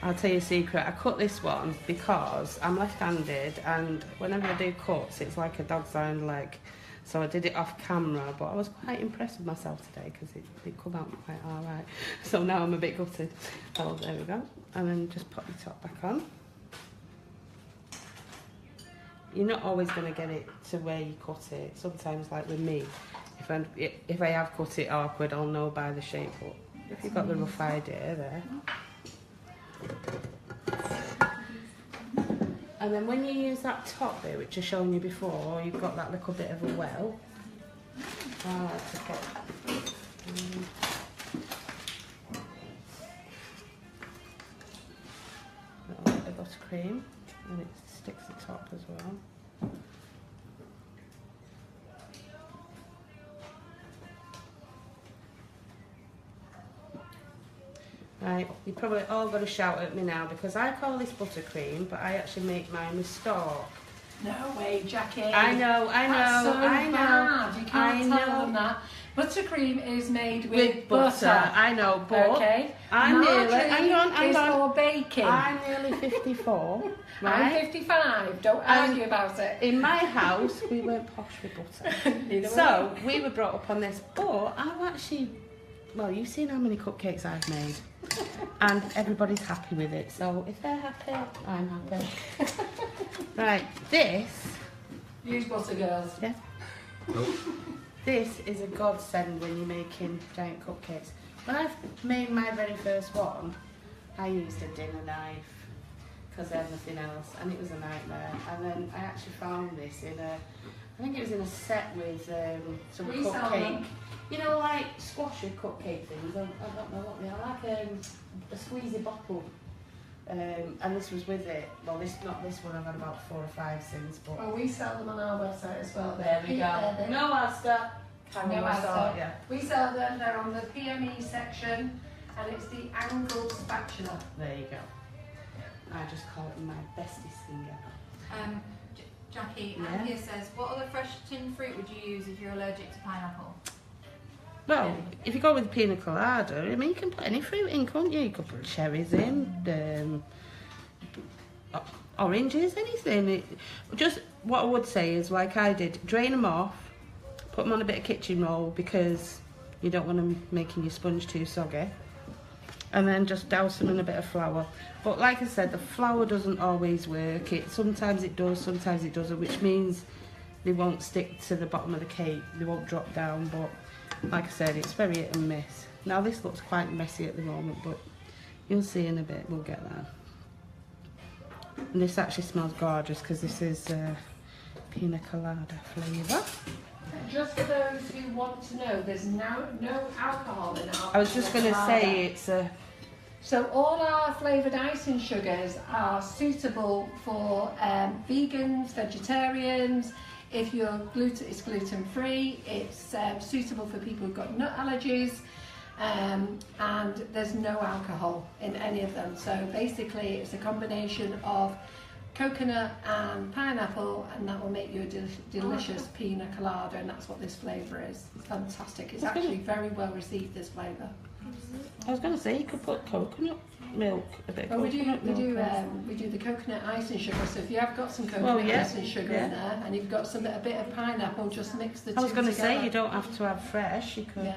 I'll tell you a secret, I cut this one because I'm left-handed and whenever I do cuts it's like a dog's hind leg. So I did it off camera, but I was quite impressed with myself today because it come out quite alright. So now I'm a bit gutted. Oh, there we go. And then just pop your top back on. You're not always going to get it to where you cut it. Sometimes, like with me, if I have cut it awkward, I'll know by the shape. But if you've got the rough idea there. And then when you use that top bit, which I've shown you before, you've got that little bit of a well. I like to put a little bit of buttercream, and it sticks the top as well. Right, you're probably all going to shout at me now because I call this buttercream, but I actually make mine with stork. No way, Jackie. I know, That's so I know. bad. You can't I tell know. them that. Buttercream is made with butter. I know, but Okay. I'm nearly, Margarine hang is on. for baking. I'm nearly 54, I'm right? 55. Don't argue about it. In my house, we weren't posh with butter. Neither So, we were brought up on this, but I've actually, well, you've seen how many cupcakes I've made. And everybody's happy with it, so if they're happy, I'm happy. Right, this, Use butter, girls. yeah, this is a godsend when you're making giant cupcakes. When I made my very first one, I used a dinner knife because I had nothing else, and it was a nightmare. And then I actually found this in a, I think it was in a set with some We sell cupcake. them. You know, like squashy cupcake things. I don't know what they are. Like a squeezy bottle. And this was with it. Well, not this one. I've had about 4 or 5 since. But Well, we sell them on our website as well. there we go. No Asda. No Asda. Yeah. We sell them. They're on the PME section, and it's the angled spatula. There you go. I just call it my bestest thing ever. Jackie, Yeah. Anthea says, what other fresh tinned fruit would you use if you're allergic to pineapple? Well, if you go with Pina Colada, I mean, you can put any fruit in, can't you? You could put cherries in, oranges, anything. Just what I would say is, like I did, drain them off, put them on a bit of kitchen roll because you don't want them making your sponge too soggy. and then just douse them in a bit of flour. But like I said, the flour doesn't always work. Sometimes it does, sometimes it doesn't, which means they won't stick to the bottom of the cake. They won't drop down, but like I said, it's very hit and miss. Now this looks quite messy at the moment, but you'll see in a bit, we'll get there. And this actually smells gorgeous because this is Pina Colada flavour. Just for those who want to know, there's no alcohol in our I was just going to say it's a... So all our flavoured icing sugars are suitable for vegans, vegetarians. If you're it's gluten free. It's suitable for people who've got nut allergies, and there's no alcohol in any of them. So basically, it's a combination of coconut and pineapple, and that will make you a delicious pina colada, and that's what this flavour is. It's fantastic. It's actually very well received, this flavour. I was going to say you could put coconut milk, a bit of Well, coconut we milk. do the coconut icing sugar. So if you have got some coconut icing sugar in there, and you've got a bit of pineapple, just mix the two I was going to together. say you don't have to have fresh. You could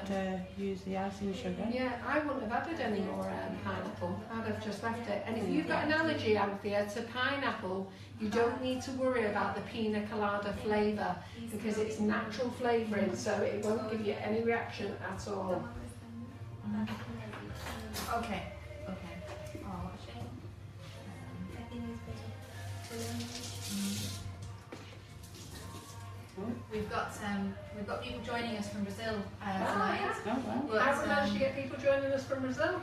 use the icing sugar. Yeah, I wouldn't have added any more pineapple. I'd have just left it. And if you've got an allergy, Anthea, to pineapple, you don't need to worry about the pina colada flavour because it's natural flavouring, so it won't give you any reaction at all. Okay. We've got people joining us from Brazil tonight. But, How have we managed to get people joining us from Brazil?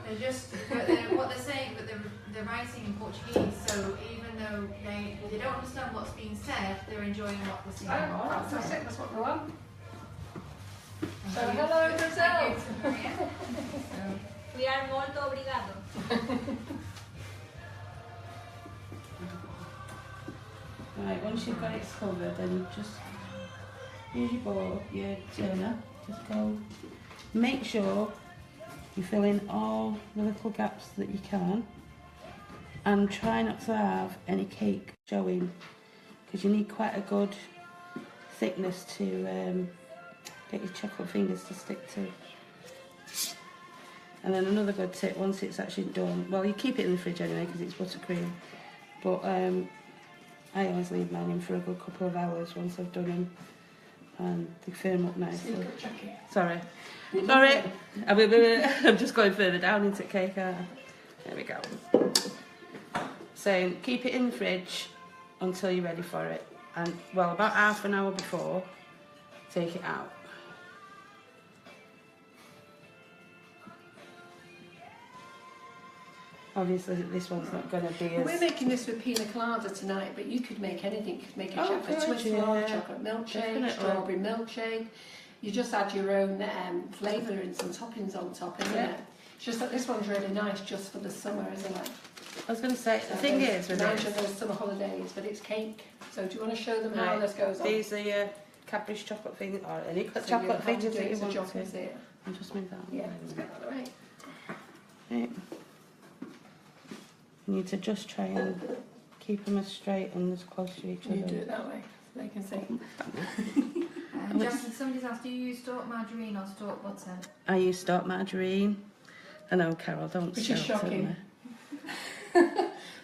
what they're saying, but they're writing in Portuguese. So even though they don't understand what's being said, they're enjoying what we're saying. Oh, fantastic! That's what we want. So hello, Brazil. We are molto obrigado. Right, once you've got it covered, then just use your bowl, your turner, just go, make sure you fill in all the little gaps that you can, and try not to have any cake showing, because you need quite a good thickness to get your chocolate fingers to stick to. And then another good tip, once it's actually done, well, you keep it in the fridge anyway because it's buttercream, but I always leave mine in for a good couple of hours once I've done them, and they firm up nicely. Sorry. I'm just going further down into cake. There we go. So keep it in the fridge until you're ready for it, and well, about half an hour before, take it out. Obviously, this one's not going to be as... We're making this with pina colada tonight, but you could make anything. You could make a chocolate twist, chocolate milkshake, strawberry milkshake. You just add your own flavour and some toppings on top, isn't it? It's just that this one's really nice just for the summer, isn't it? I was going to say, the thing is... Reminds you of those summer holidays, but it's cake. So do you want to show them how this goes on? These are your Cadbury's chocolate fingers, or any chocolate fingers that you want to. And just move that on. Yeah, let's get that away. Right. You need to just try and keep them as straight and as close to each other. You do it that way, so they can see. Jasmine, somebody's asked, do you use stock margarine or stock butter? I use stock margarine. I know, Carol, don't Which is shout at shocking. me.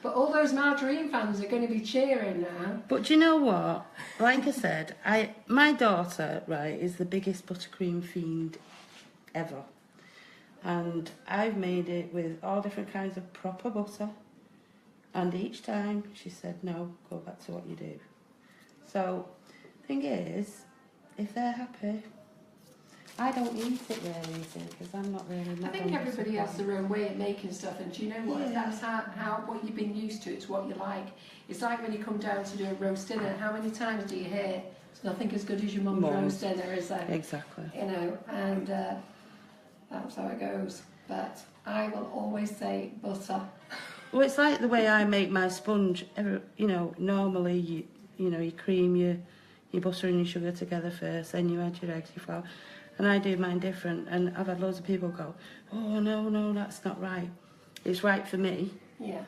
But all those margarine fans are going to be cheering now. But do you know what? Like I said, my daughter, right, is the biggest buttercream fiend ever. And I've made it with all different kinds of proper butter. And each time she said, no, go back to what you do. So, thing is, if they're happy, I don't eat it really, because I'm not really mad. I think everybody has their own way of making stuff, and do you know what? If that's how what you've been used to, it's what you like. It's like when you come down to do a roast dinner, how many times do you hear, it's nothing as good as your mum's roast dinner, is there? Exactly. You know, and that's how it goes. But I will always say butter. Well, it's like the way I make my sponge. You know, normally you cream your butter and your sugar together first, then you add your eggs, your flour, and I do mine different. And I've had loads of people go, "Oh no, that's not right." It's right for me. Yeah.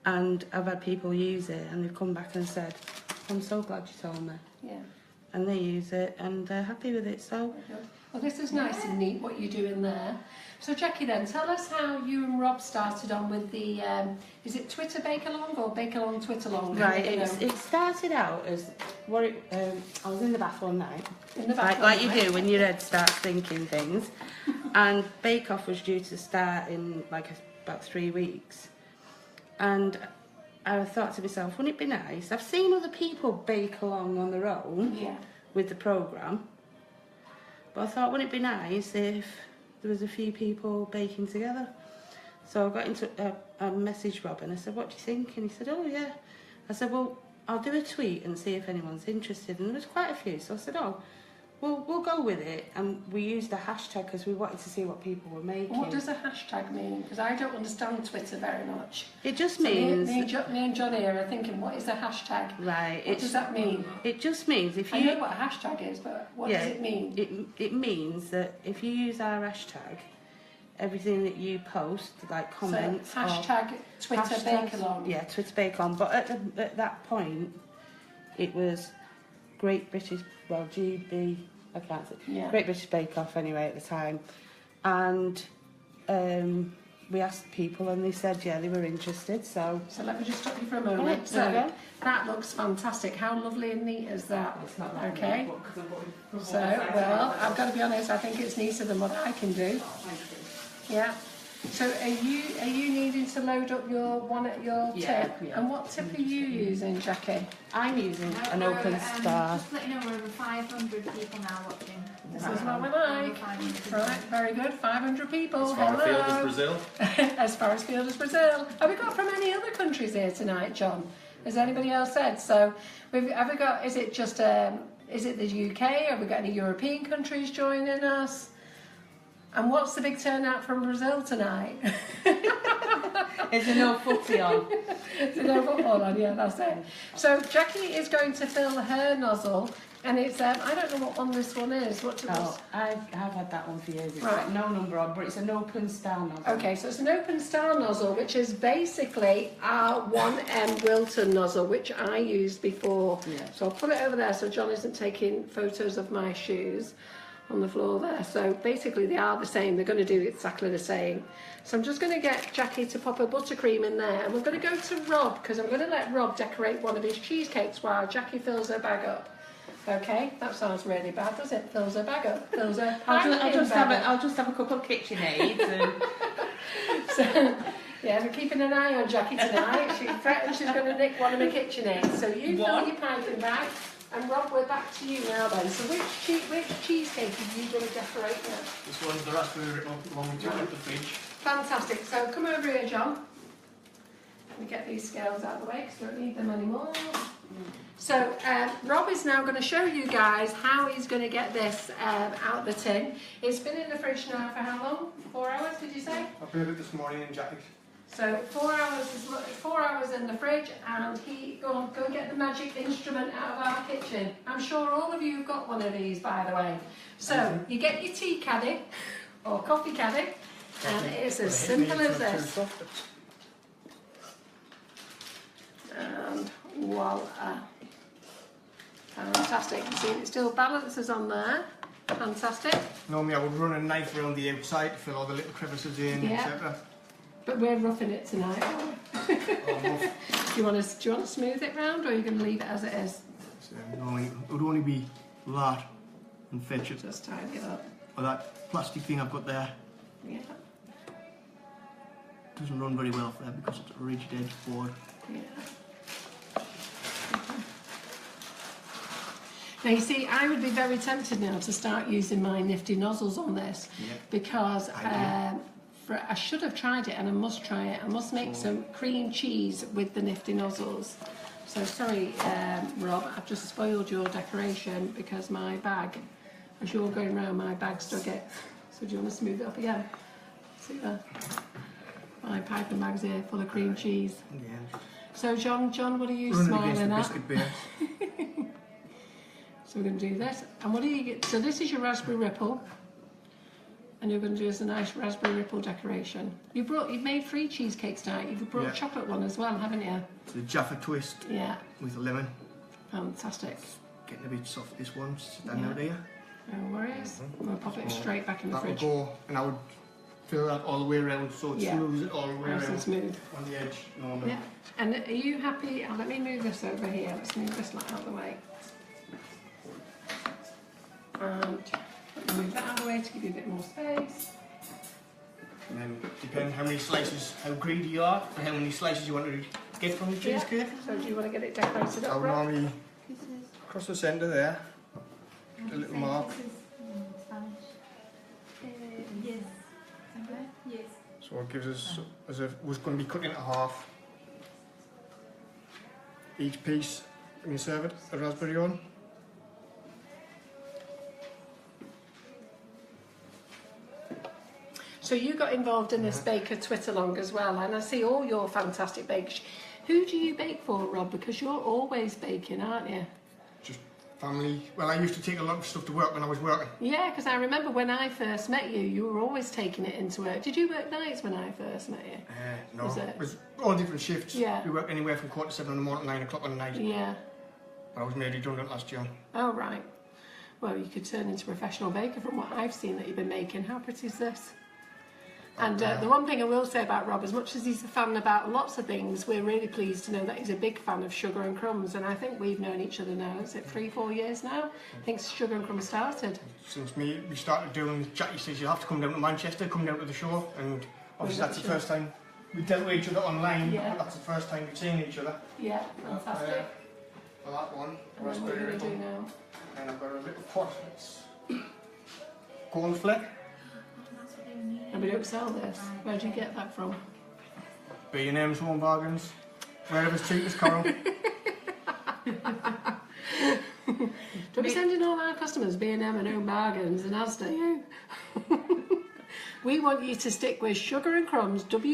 And I've had people use it, and they've come back and said, "I'm so glad you told me." Yeah. And they use it, and they're happy with it. So, Well, this is nice and neat what you're doing there. So Jackie, then tell us how you and Rob started on with the is it Twitter Bake Along or Bake Along Twitter Along? Right, it started out as what it, I was in the bath one night, In the bath like one you night. do when your head starts thinking things, and Bake Off was due to start in like about 3 weeks, and I thought to myself, wouldn't it be nice? I've seen other people bake along on their own Yeah. with the programme, but I thought, wouldn't it be nice if there was a few people baking together? So I got into I messaged Rob and I said, what do you think? And he said, oh yeah. I said, well, I'll do a tweet and see if anyone's interested. And there was quite a few. So I said, oh, we'll go with it. And we used a hashtag because we wanted to see what people were making. What does a hashtag mean? Because I don't understand Twitter very much. It just So means... me and John here are thinking, what is a hashtag? Right. What does that mean? It just means if you... I know what a hashtag is, but what does it mean? It means that if you use our hashtag, everything that you post, like comments... So, hashtag Twitter Bake Along. Yeah, Twitter Bake On. But at that point, it was Great British... Well, GB... I can't say. Yeah. Great British Bake Off anyway at the time. And we asked people and they said, yeah, they were interested, so... So let me just stop you for a moment. Right, So okay. that looks fantastic. How lovely and neat is that? It's not that Okay. neat, but- So, well, I've got to be honest, I think it's neater than what I can do. Yeah. So are you needing to load up your one at your Yeah, tip? yeah. And what tip are you using, Jackie? I'm using No, an we're, open star. Just to let you know, we're over 500 people now watching. This is what we like. Over 500 people. Right, very good. 500 people. As far afield as Hello. Brazil. As far afield as Brazil. Have we got from any other countries here tonight, John? Has anybody else said? So, have we got? Is it just? Is it the UK? Have we got any European countries joining us? And what's the big turnout from Brazil tonight? Is there no footy on? There's no football on, yeah, that's it. So Jackie is going to fill her nozzle, and it's I don't know what one this one is. What? Oh, I've had that one for years. It's Right. got no number on, but it's an open star nozzle. Okay, so it's an open star nozzle, which is basically our 1M Wilton nozzle, which I used before. Yeah. So I'll put it over there so John isn't taking photos of my shoes on the floor there. So basically they are the same. They're going to do exactly the same. So I'm just going to get Jackie to pop a buttercream in there, and we're going to go to Rob, because I'm going to let Rob decorate one of his cheesecakes while Jackie fills her bag up. Okay, that sounds really bad, does it? Fills her bag up, fills her I'll just bag up. have a couple of KitchenAids and So, yeah, we're keeping an eye on Jackie tonight. She threatened she's going to nick one of my KitchenAids. So you fill your piping bag, and Rob, we're back to you now then. So which cheesecake are you going to decorate now? This one's the raspberry written on the one we took out the fridge. Fantastic. So come over here, John. Let me get these scales out of the way because we don't need them anymore. So Rob is now going to show you guys how he's going to get this out the tin. It's been in the fridge now for how long? 4 hours, did you say? I put it this morning in Jackie. So 4 hours is 4 hours in the fridge, and go get the magic instrument out of our kitchen. I'm sure all of you have got one of these, by the way. So you get your tea caddy or coffee caddy, and it's as simple as this. And voila. Fantastic. You see it still balances on there. Fantastic. Normally I would run a knife around the outside to fill all the little crevices in, Yeah. etc. But we're roughing it tonight, aren't we? Do you want to smooth it round, or are you going to leave it as it is? So normally it would only be that and fetch it. Just tidy it up. Or that plastic thing I've got there Yeah. doesn't run very well for that because it's a rigid edge board. Yeah. Now you see, I would be very tempted now to start using my nifty nozzles on this, Yeah. because I should have tried it, and I must try it. I must make some cream cheese with the nifty nozzles. So sorry, Rob, I've just spoiled your decoration because my bag, as you're going round, my bag stuck it. So do you want to smooth it up again? See there? My piping bag's here full of cream cheese. Yeah. So John, what are you Running smiling against the at? biscuit base. So we're going to do this, and what do you get? So this is your raspberry ripple, and you're going to do us a nice raspberry ripple decoration. You've made 3 cheesecakes tonight. You've brought Yeah. a chocolate one as well, haven't you? It's a Jaffa twist Yeah, with a lemon. fantastic. Getting a bit soft this one, standing out here. No worries. We'll pop it straight back in the That would fridge. go, and I would fill that all the way around so it Yeah. smooths it all the way Nice and around smooth. on the edge normally. Yeah. And are you happy? Oh, let me move this over here. Let's move this light out of the way. And let me move that out of the way to give you a bit more space. And then depending how many slices, how greedy you are, and how many slices you want to get from the cheesecake. Yeah. So do you want to get it decorated I up, would Rob? normally This is across the centre there, a little mark. This is Spanish. Yes. Okay. Yes. So it gives us, as if it was going to be cut into half. Each piece, when you serve it, a raspberry on. So you got involved in this baker Twitter-long as well, and I see all your fantastic bakes. Who do you bake for, Rob? Because you're always baking, aren't you? Just family. Well, I used to take a lot of stuff to work when I was working. Yeah, because I remember when I first met you, you were always taking it into work. Did you work nights when I first met you? No, Was it? it was all different shifts. Yeah. We worked anywhere from 7:15 in the morning to 9 o'clock on the night. Yeah. I was made redundant last year. Oh, right. Well, you could turn into a professional baker from what I've seen that you've been making. How pretty is this? And the one thing I will say about Rob, as much as he's a fan about lots of things, we're really pleased to know that he's a big fan of Sugar and Crumbs. And I think we've known each other now, is it 3-4 years now? I think Sugar and Crumbs started. Since we started doing, Jackie says you have to come down to Manchester, come down to the show, and obviously that's the first time we dealt with each other online, Yeah. but that's the first time we've seen each other. Yeah, fantastic. For that one, And then what raspberry are we going to ripple. do now? And I've got a little pot, it's cornflake, That's what they were needing. And we don't sell this. Where do you get that from? B&M's, Home Bargains, wherever's cheapest, Carol. Don't be sending all our customers B&M and Home Bargains and Asda, you. We want you to stick with Sugar and Crumbs, I get all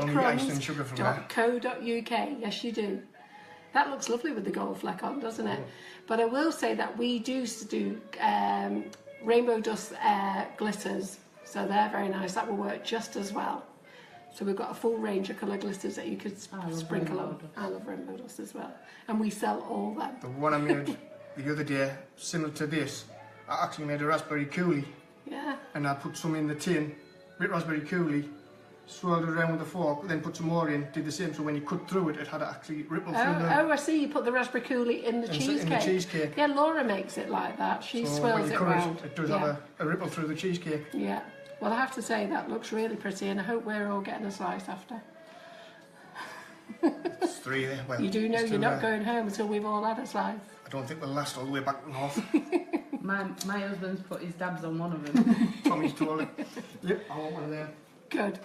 my ice and sugar from there. www.sugarandcrumbs.co.uk. Yes, you do. That looks lovely with the gold fleck on, doesn't it? But I will say that we do rainbow dust glitters, so they're very nice. That will work just as well. So we've got a full range of colour glitters that you could sprinkle on. I love rainbow dust as well. And we sell all them. The one I made the other day, similar to this, I actually made a raspberry coulis, Yeah. and I put some in the tin with raspberry coulis, swirled it around with a fork, then put some more in, did the same, so when you cut through it, it had actually ripple through Oh, I see. You put the raspberry coulis in the cheesecake. in the cheesecake. Yeah, Laura makes it like that. She So when swirls you it cut round. it does Yeah. have a ripple through the cheesecake. Yeah. Well, I have to say that looks really pretty, and I hope we're all getting a slice after. It's 3 there. Well, You do know it's you're 2 not there. going home until we've all had a slice. I don't think we'll last all the way back north. My husband's put his dabs on one of them. Tommy's told it. Yep, I want one of them. Good.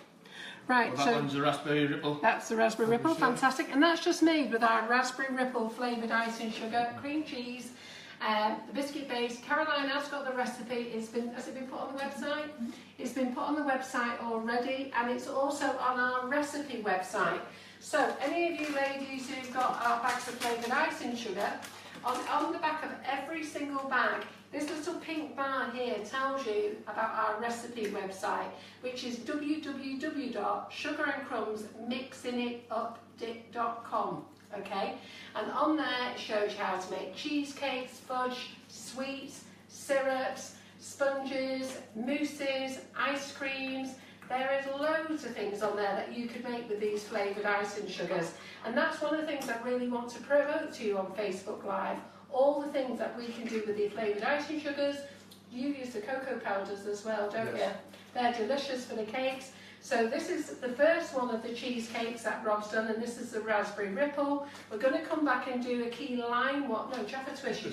Right, Well, that so one's a raspberry ripple. that's the raspberry ripple, fantastic. And that's just made with our raspberry ripple flavoured icing sugar, cream cheese, the biscuit base. Caroline has got the recipe. Has it been put on the website? It's been put on the website already, and it's also on our recipe website. So any of you ladies who've got our bags of flavoured icing sugar, on the back of every single bag, this little pink bar here tells you about our recipe website, which is www.sugarandcrumbsmixingitup.com. Okay, and on there it shows you how to make cheesecakes, fudge, sweets, syrups, sponges, mousses, ice creams. There is loads of things on there that you could make with these flavoured icing sugars, and that's one of the things I really want to promote to you on Facebook Live. All the things that we can do with the flavoured icing sugars. You use the cocoa powders as well, don't you? They're delicious for the cakes. So this is the first one of the cheesecakes that Rob's done, and this is the raspberry ripple. We're going to come back and do a key lime. Jaffa twist.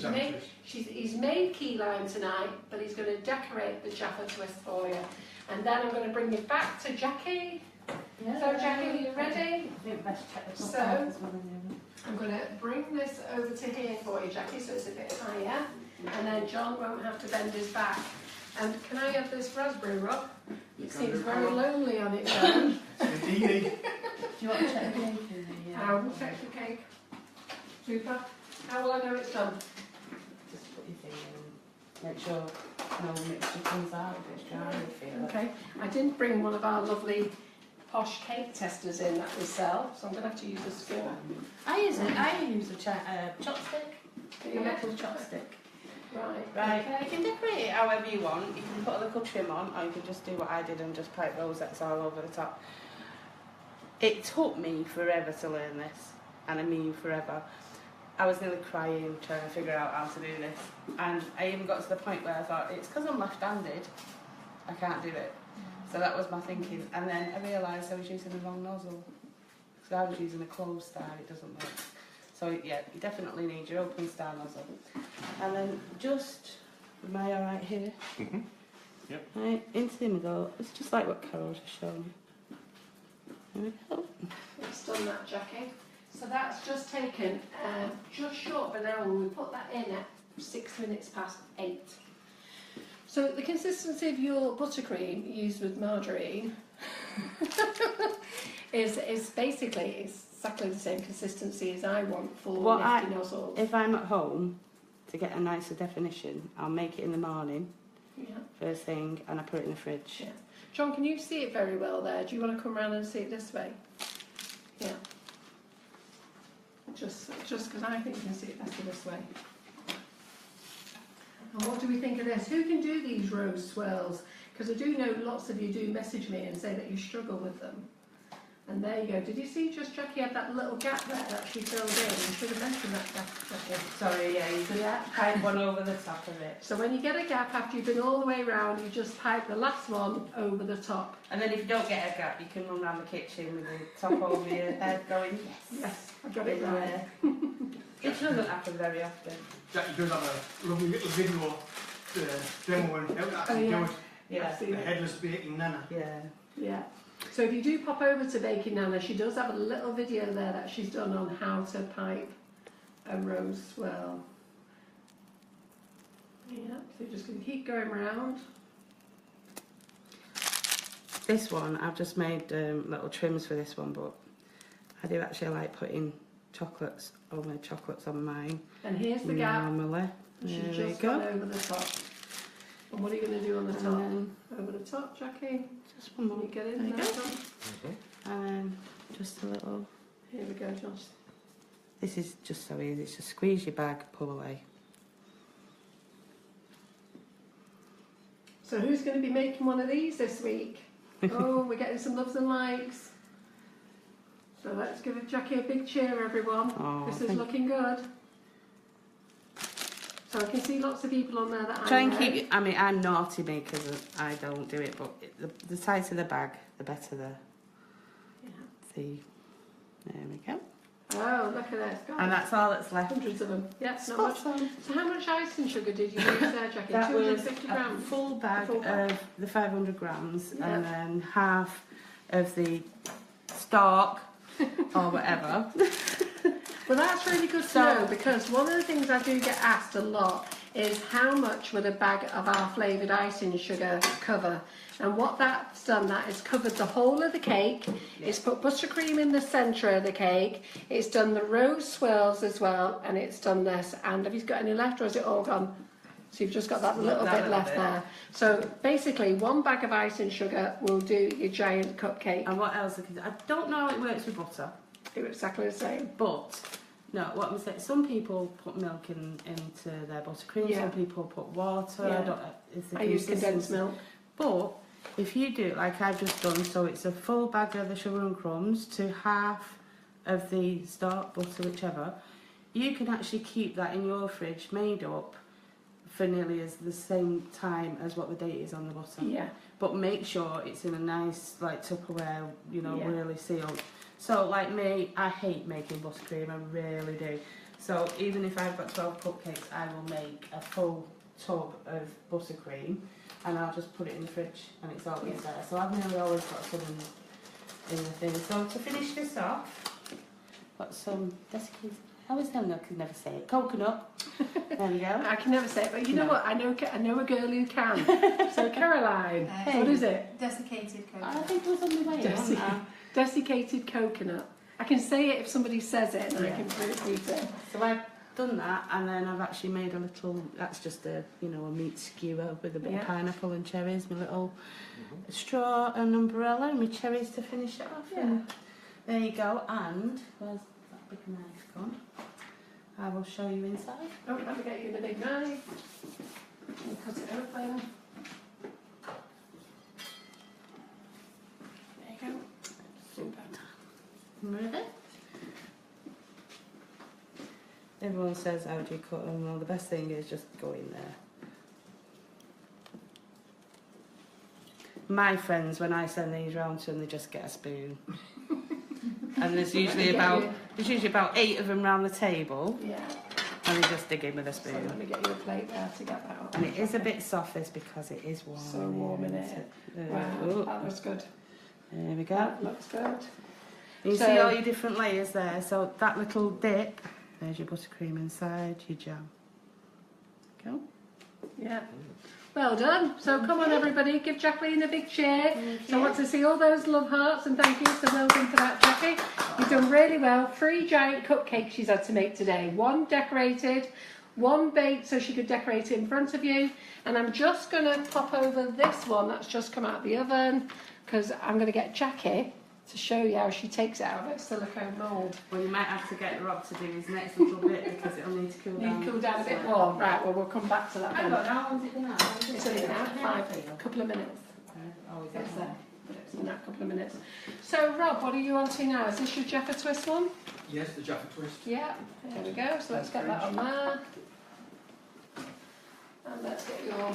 He's made key lime tonight, but he's going to decorate the Jaffa twist for you. And then I'm going to bring it back to Jackie. Yeah. So Jackie, are you ready? I think best check the So- as well in I'm going to bring this over to here for you, Jackie, so it's a bit higher. And then John won't have to bend his back. And can I have this raspberry, Rob? It seems very lonely on its own. Indeed. Do you want to check the cake in there? I will check the cake. Super. How will I know it's done? Just put your thing in. Make sure no mixture comes out if it's dry. Okay. I didn't bring one of our lovely posh cake testers in that we sell, so I'm going to have to use a spoon. I use a chopstick. A metal chopstick. Right, Okay. you can decorate it however you want. You can put a little trim on, or you can just do what I did and just pipe rosettes all over the top. It took me forever to learn this, and I mean forever. I was nearly crying trying to figure out how to do this, and I even got to the point where I thought, it's because I'm left-handed, I can't do it. So that was my thinking, and then I realised I was using the wrong nozzle. So I was using a closed style, it doesn't work. So yeah, you definitely need your open style nozzle. And then just, am I alright here? Yep. Right, into the middle. It's just like what Carol just showed me. There we go. It's done that, Jackie. So that's just taken just short of an hour. We put that in at 6 minutes past 8. So the consistency of your buttercream used with margarine is basically exactly the same consistency as I want for nifty nozzles. If I'm at home, to get a nicer definition, I'll make it in the morning, first thing, and I put it in the fridge. Yeah. John, can you see it very well there? Do you want to come around and see it this way? Yeah. Just because I think you can see it better this way. And what do we think of this? Who can do these rose swirls? Because I do know lots of you do message me and say that you struggle with them. And there you go. Did you see just Jackie had that little gap there that she filled in? You should have mentioned that, Jackie. Sorry, yeah, you could pipe one over the top of it. So when you get a gap after you've been all the way around, you just pipe the last one over the top. And then if you don't get a gap, you can run around the kitchen with the top over your head going, Yes, I got it right. It doesn't happen very often. Jackie does have a lovely little video demoing how to actually do it. Yeah. The headless baking Nanna. Yeah. Yeah. So if you do pop over to Baking Nanna, she does have a little video there that she's done on how to pipe a rose swirl. Yeah, so you're just going to keep going round. This one, I've just made little trims for this one, but I do actually like putting chocolates on mine. And here's the gap. Normally. And she's There we just go. gone over the top. And what are you going to do on the top? Over the top, Jackie? Just one more. Can you get in There you there, go. John? And then just a little. Here we go, Josh. This is just so easy. It's just squeeze your bag, pull away. So who's going to be making one of these this week? Oh, we're getting some loves and likes. So let's give Jackie a big cheer, everyone. Oh, This is looking good. So I can see lots of people on there that Try I and know. keep it. I mean, I'm naughty because I don't do it, but the tighter the bag, the better the. There we go. Oh, look at this. God. And that's all that's left. Hundreds of them. Yes, not Spot much. on. So how much icing sugar did you use there, Jackie? That was 250 a grams? full bag, full bag. of the 500 grams, Yeah. and then half of the stock or whatever. Well, that's really good to know, because one of the things I do get asked a lot is how much would a bag of our flavoured icing sugar cover? And what that's done, that is covered the whole of the cake. It's put buttercream in the centre of the cake. It's done the rose swirls as well, and it's done this. And have you got any left, or is it all gone? So you've just got that little bit left there. So basically, one bag of icing sugar will do your giant cupcake. And what else? I don't know how it works with butter. Do exactly the same. But no, what I'm saying, some people put milk into their buttercream. Yeah. Some people put water. Yeah. I don't know. It's the I use condensed consistency. milk. But if you do it like I've just done, so it's a full bag of the sugar and crumbs to half of the stock, butter, whichever, you can actually keep that in your fridge made up for nearly as the same time as what the date is on the butter. Yeah. But make sure it's in a nice like Tupperware, you know, Yeah. really sealed. So like me, I hate making buttercream, I really do. So even if I've got 12 cupcakes, I will make a full tub of buttercream and I'll just put it in the fridge and it's always there. So I've nearly always got some in the thing. So to finish this off, got some desiccated, I always know I could never say it, coconut. There we go. I can never say it, but you know what? I know a girl who can. So Caroline, what is it? Desiccated I coconut. think it was on my way, wasn't I? Desiccated coconut. I can say it if somebody says it, and I can repeat it. So I've done that, and then I've actually made a little. That's just a a meat skewer with a bit of pineapple and cherries. My little straw and umbrella, and my cherries to finish it off. Yeah. And there you go. And where's that big knife gone? I will show you inside. Oh, let me get you the big knife. And cut it open. There you go. Super. Remove it. Everyone says, how do you cut them? Well, the best thing is just go in there. My friends, when I send these round to them, they just get a spoon. And there's usually about 8 of them round the table. Yeah. And they just dig in with a So spoon. let me get you a plate there to get that up. And it is a bit soft, this, because it is warm. So warm in it. Wow, Oh, that looks good. there we go. That looks good. You So- see all your different layers there. So that little dip, there's your buttercream inside, your jam. Go. Yeah. Well done. So come on everybody, give Jacqueline a big cheer. So I want to see all those love hearts and thank you. So well done for that, Jackie. You've done really well. 3 giant cupcakes she's had to make today. 1 decorated, 1 baked so she could decorate it in front of you. And I'm just going to pop over this one that's just come out of the oven because I'm going to get Jackie to show you how she takes it out of its silicone mould. Well, you might have to get Rob to do his next little bit because it'll need to cool down. Need to cool down a bit more. Right, well we'll come back to that Hang then. on, how long's it been out? It's only been out 5, couple of minutes. Oh, is It's it? there. It's in that couple of minutes. So Rob, what are you on to now? Is this your Jaffa Twist one? Yes, the Jaffa Twist. Yeah, there we go. So let's get that on there. And let's get your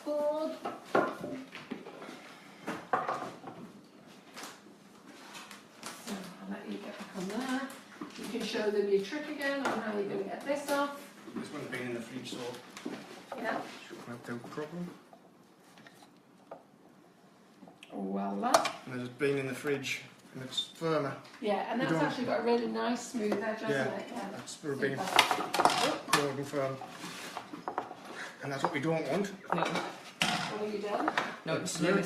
board. So I'll let you get back on there. You can show them your trick again on how you're going to get this off. This one's been in the fridge, so Yeah. should work out properly. Well done. And it's been in the fridge, and it's firmer. Yeah, and You that's don't- actually got a really nice smooth edge, hasn't Yeah, it? Yeah. that's been Super. more than firm. And that's what we don't want. No, What have you done? no, it's slid. You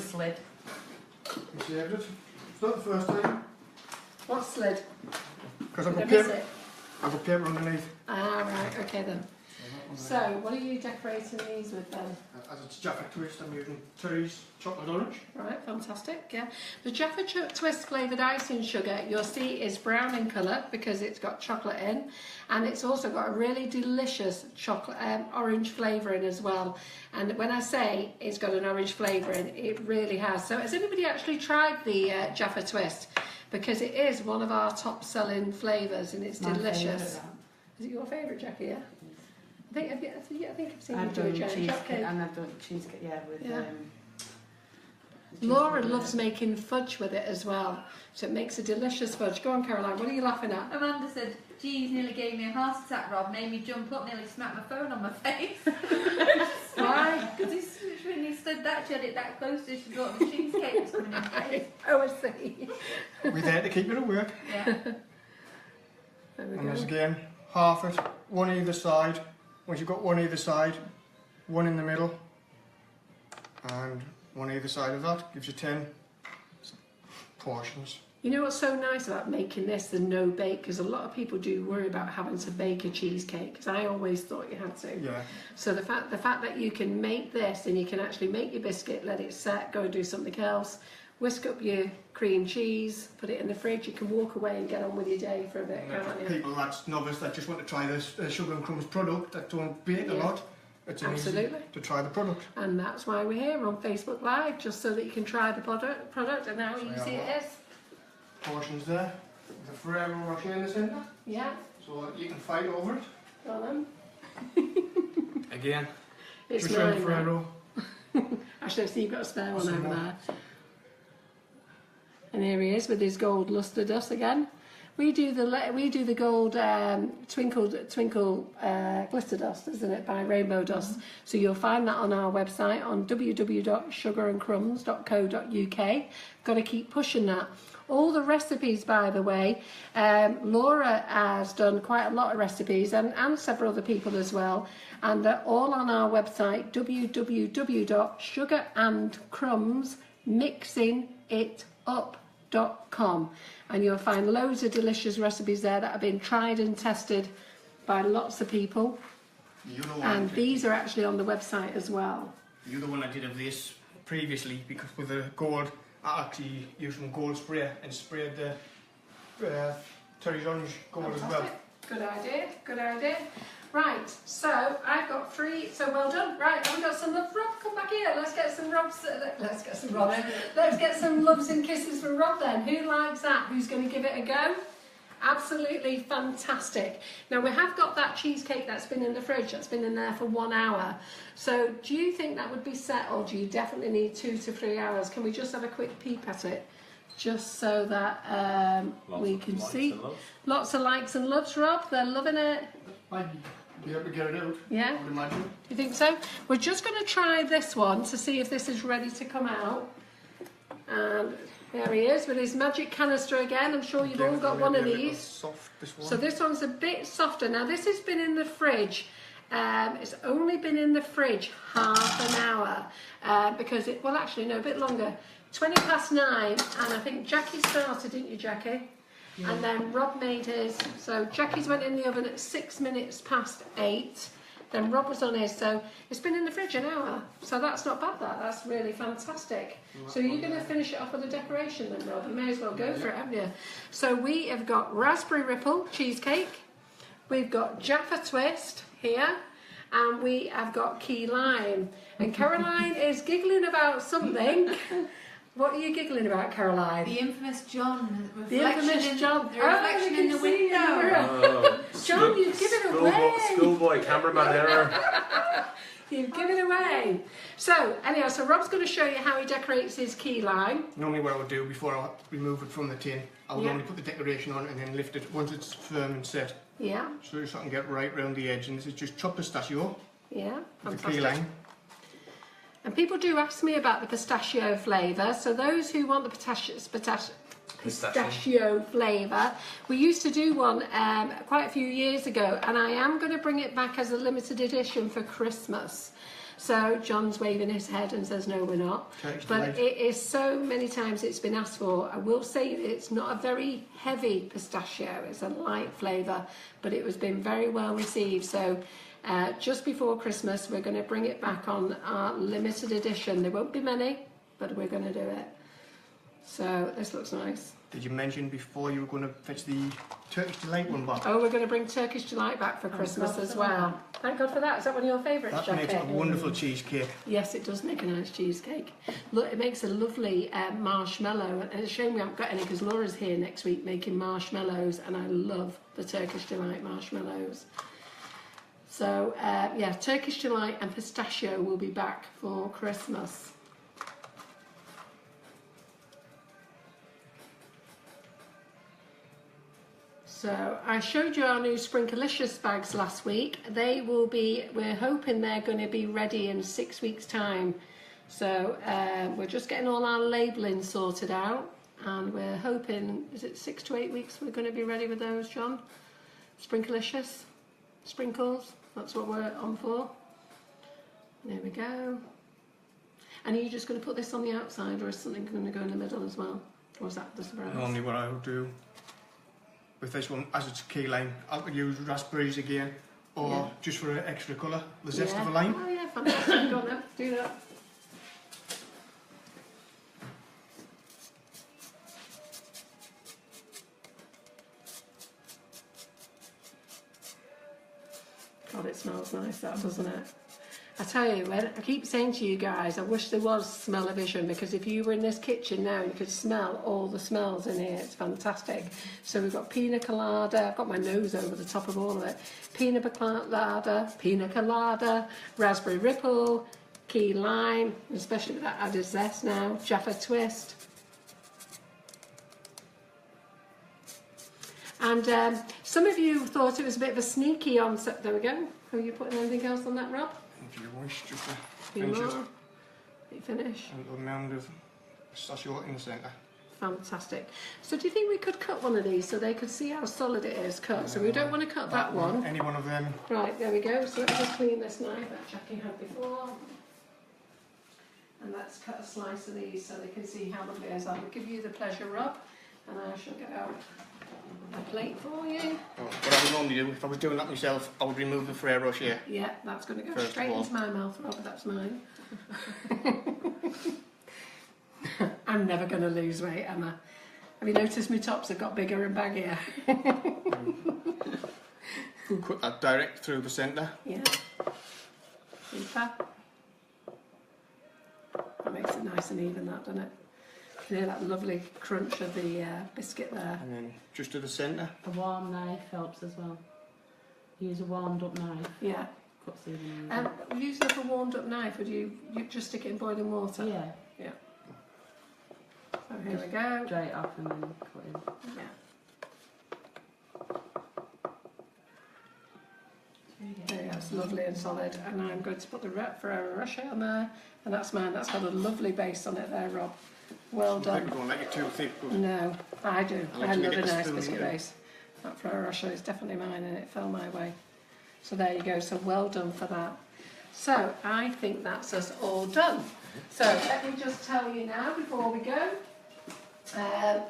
see it? It's not the first time, What slid? because Did I've I got miss paper. it? I've got paper underneath. Ah, right, okay then. So, what are you decorating these with then? As it's Jaffa Twist, I'm using Terry's chocolate orange. Right, fantastic, yeah. The Jaffa Twist flavoured icing sugar, you'll see, is brown in colour because it's got chocolate in, and it's also got a really delicious chocolate orange flavouring as well. And when I say it's got an orange flavouring, it really has. So has anybody actually tried the Jaffa Twist? Because it is one of our top selling flavours and it's My delicious. favourite, Is it your favourite, Jackie, yeah? I think I've seen you I've do a done giant cheesecake, cupcake. and I've done cheesecake, yeah, with Yeah. Laura Laura loves making fudge with it as well, so it makes a delicious fudge. Go on, Caroline, what are you laughing at? Amanda said, geez, nearly gave me a heart attack, Rob. Made me jump up, nearly smacked my phone on my face. Why? Because when he stood that, she had it that close to, she thought the cheesecake was coming in place. Oh, I see. We're there to keep it at work. Yeah. There we And there's go. again, half it, one either side. Once you've got one either side, one in the middle, and one either side of that gives you 10 portions. You know what's so nice about making this, the no bake, because a lot of people do worry about having to bake a cheesecake, because I always thought you had to. Yeah. So the fact that you can make this and you can actually make your biscuit, let it set, go and do something else, whisk up your cream cheese, put it in the fridge, you can walk away and get on with your day for a bit, can't you? People that's novice that just want to try this Sugar and Crumbs product that don't bake a Yeah. lot, it's easy Absolutely. to try the product. And that's why we're here on Facebook Live, just so that you can try the product and how easy it is. Portions there, with the Ferrero Rocher in the centre, Yeah, so that you can fight over it. go on Again, It's just round mine. Ferrero. Actually, I see you've got a spare one Some over more. there. And here he is with his gold lustre dust again. We do the gold twinkle glitter dust, isn't it, by Rainbow Dust. So you'll find that on our website on www.sugarandcrumbs.co.uk. Got to keep pushing that. All the recipes, by the way, Laura has done quite a lot of recipes and several other people as well. And they're all on our website, www.sugarandcrumbsmixingitup.com. And you'll find loads of delicious recipes there that have been tried and tested by lots of people. You're the one And that- these are actually on the website as well. You're the one that did of this previously, because with the gold, I actually used some gold spray and sprayed the Terry's orange gold as well. Good idea, good idea. Right, so I've got 3, so well done. Right, have we got some love? Rob, come back here. Let's get some Robs. Let's get some Robs. Let's get some loves and kisses from Rob then. Who likes that? Who's going to give it a go? Absolutely fantastic. Now we have got that cheesecake that's been in the fridge, that's been in there for 1 hour. So do you think that would be set, or do you definitely need 2 to 3 hours? Can we just have a quick peep at it? Just so that we can see. Lots of likes and loves, Rob. They're loving it. Might be able to get it out. Yeah? I would imagine. Do you think so? We're just going to try this one to see if this is ready to come out. And there he is with his magic canister again. I'm sure you've all got one of these. Soft, this one. So this one's a bit softer. Now this has been in the fridge. It's only been in the fridge half an hour because it, well actually no, a bit longer. 20 past 9, and I think Jackie started, didn't you, Jackie? Yeah. And then Rob made his. So Jackie's went in the oven at 6 minutes past 8. Then Rob was on his, so it's been in the fridge an hour. So that's not bad, that's really fantastic. So you're going to finish it off with a decoration then, Rob? You may as well go for it, haven't you? So we have got raspberry ripple cheesecake. We've got Jaffa twist here. And we have got key lime. And Caroline is giggling about something. What are you giggling about, Caroline? The infamous John. The infamous John. The reflection in the window. Oh, John, you've given away. Schoolboy cameraman error. You've given away. So, anyhow, so Rob's going to show you how he decorates his key lime. Normally what I would do before I remove it from the tin, I would only put the decoration on and then lift it once it's firm and set. Yeah. So I can get right round the edge, and this is just chopped pistachio. Yeah, with the key lime. And people do ask me about the pistachio flavour. So those who want the pistachio flavour, we used to do one quite a few years ago, and I am going to bring it back as a limited edition for Christmas. So John's waving his head and says no, we're not. But it is so many times it's been asked for. I will say it's not a very heavy pistachio, it's a light flavour, but it has been very well received. So just before Christmas we're going to bring it back on our limited edition. There won't be many, but we're going to do it. So this looks nice. Did you mention before you were going to fetch the Turkish Delight one back? Oh, we're going to bring Turkish Delight back for Christmas as well. Thank God for that. Is that one of your favourites, Jackie? That makes a wonderful cheesecake. Yes, it does make a nice cheesecake. Look, it makes a lovely marshmallow. And it's a shame we haven't got any because Laura's here next week making marshmallows, and I love the Turkish Delight marshmallows. So, yeah, Turkish Delight and pistachio will be back for Christmas. So I showed you our new Sprinklicious bags last week. They will be, we're hoping they're going to be ready in 6 weeks' time. So we're just getting all our labelling sorted out, and we're hoping, is it 6 to 8 weeks we're going to be ready with those, John? Sprinklicious, sprinkles, that's what we're on for. There we go. And are you just going to put this on the outside, or is something going to go in the middle as well? Or is that the surprise? Normally what I would do with this one, as it's key lime, I could use raspberries again, or just for an extra colour, the zest of a lime. Oh yeah, fantastic. Go on then, do that. God, it smells nice, that, doesn't it? I tell you, I keep saying to you guys, I wish there was smell-o-vision, because if you were in this kitchen now, you could smell all the smells in here. It's fantastic. So we've got Pina Colada. I've got my nose over the top of all of it. Pina Colada, raspberry ripple, key lime, especially with that added zest now, Jaffa twist. And some of you thought it was a bit of a sneaky onset. There we go. Are you putting anything else on that, Rob? If you wish, just to Finish. finish it. You finish. And a mound of pistachio in the centre. Fantastic. So do you think we could cut one of these so they could see how solid it is cut? So we don't want to cut that one. Any one of them. Right, there we go. So let's just clean this knife that Jackie had before. And let's cut a slice of these so they can see how lovely it is. I'll give you the pleasure, Rob, and I shall get out a plate for you. Oh, what I would normally do, if I was doing that myself, I would remove the Ferrero Rocher. Yeah, that's going to go First straight of all. into my mouth, Rob. That's mine. I'm never going to lose weight, am I? Have you noticed my tops have got bigger and baggier? cut that direct through the centre. Yeah. Super. That makes it nice and even, that, doesn't it? You can hear that lovely crunch of the biscuit there. And then just to the centre. A warm knife helps as well. Use a warmed up knife. Yeah. Cuts even easier. Using up a warmed up knife, would you just stick it in boiling water? Yeah. Yeah. So here we go. Dry it off and then cut in. Yeah. There you go, it's lovely and solid. And I'm going to put the Ferrero Rocher on there. And that's mine. That's got a lovely base on it there, Rob. Well done. People don't like it too thick, but No, I do. I like I to love get a the nice spoon biscuit in it. base. That Ferrero Rocher is definitely mine and it fell my way. So there you go. So well done for that. So I think that's us all done. So let me just tell you now before we go.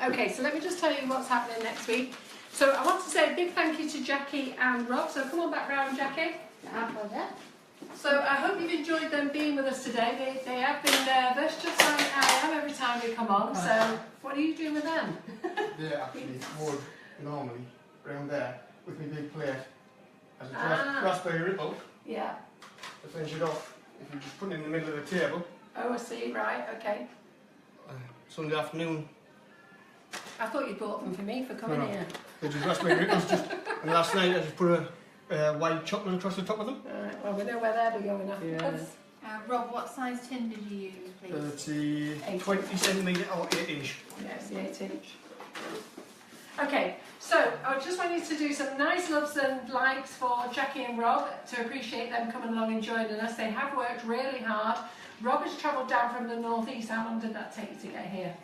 Okay, so let me just tell you what's happening next week. So I want to say a big thank you to Jackie and Rob. So come on back round, Jackie. So I hope you've enjoyed them being with us today. They have been nervous, just like I am every time we come on. So what are you doing with them? they actually would normally round there with my big plate as a raspberry ripple. Yeah. To finish it off, if you just put it in the middle of the table. Oh, I see. Right. Okay. Sunday afternoon. I thought you bought them for me for coming here. They're just raspberry ripples. And last night I just put a white chocolate across the top of them. Alright, well we know where they'll be going afterwards. Rob, what size tin did you use, please? It's the 8. 20 centimetre or 8 inch. Yeah, it's the 8 inch. Okay, so I just wanted to do some nice loves and likes for Jackie and Rob to appreciate them coming along and joining us. They have worked really hard. Rob has travelled down from the northeast. How long did that take you to get here?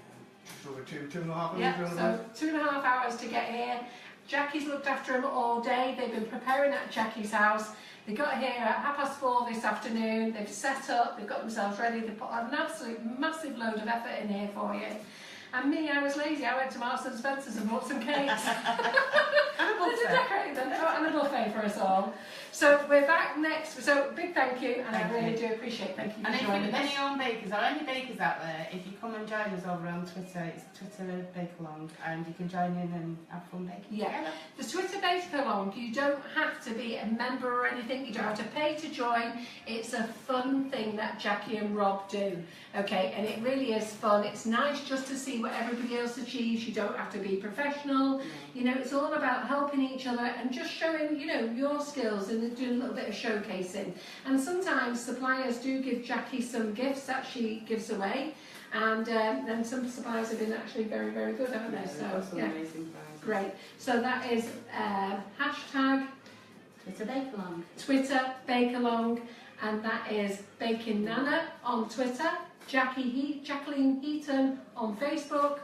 Just over 2.5 hours. Yeah, so 2.5 hours to get here. Jackie's looked after them all day. They've been preparing at Jackie's house. They got here at 4:30 this afternoon. They've set up, they've got themselves ready. They've put an absolute massive load of effort in here for you. And me, I was lazy. I went to Marks and Spencer's and bought some cakes. And a To decorate them. Oh, and a buffet for us all. So we're back next. So big thank you, and I really do appreciate. Thank you for And if joining you've us. any home bakers or any bakers out there, if you come and join us over on Twitter, it's Twitter Bake Along, and you can join in and have fun baking Yeah. together. The Twitter Bake Along, you don't have to be a member or anything, you don't have to pay to join. It's a fun thing that Jackie and Rob do, okay, and it really is fun. It's nice just to see what everybody else achieves. You don't have to be professional, you know, it's all about helping each other and just showing, you know, your skills and doing a little bit of showcasing. And sometimes suppliers do give Jackie some gifts that she gives away, and then some suppliers have been actually very, very good, haven't they? So, yeah. Amazing prizes. Great. So that is hashtag Twitter Bake Along. Twitter Bake Along, and that is Baking Nanna on Twitter, Jacqueline Heaton on Facebook,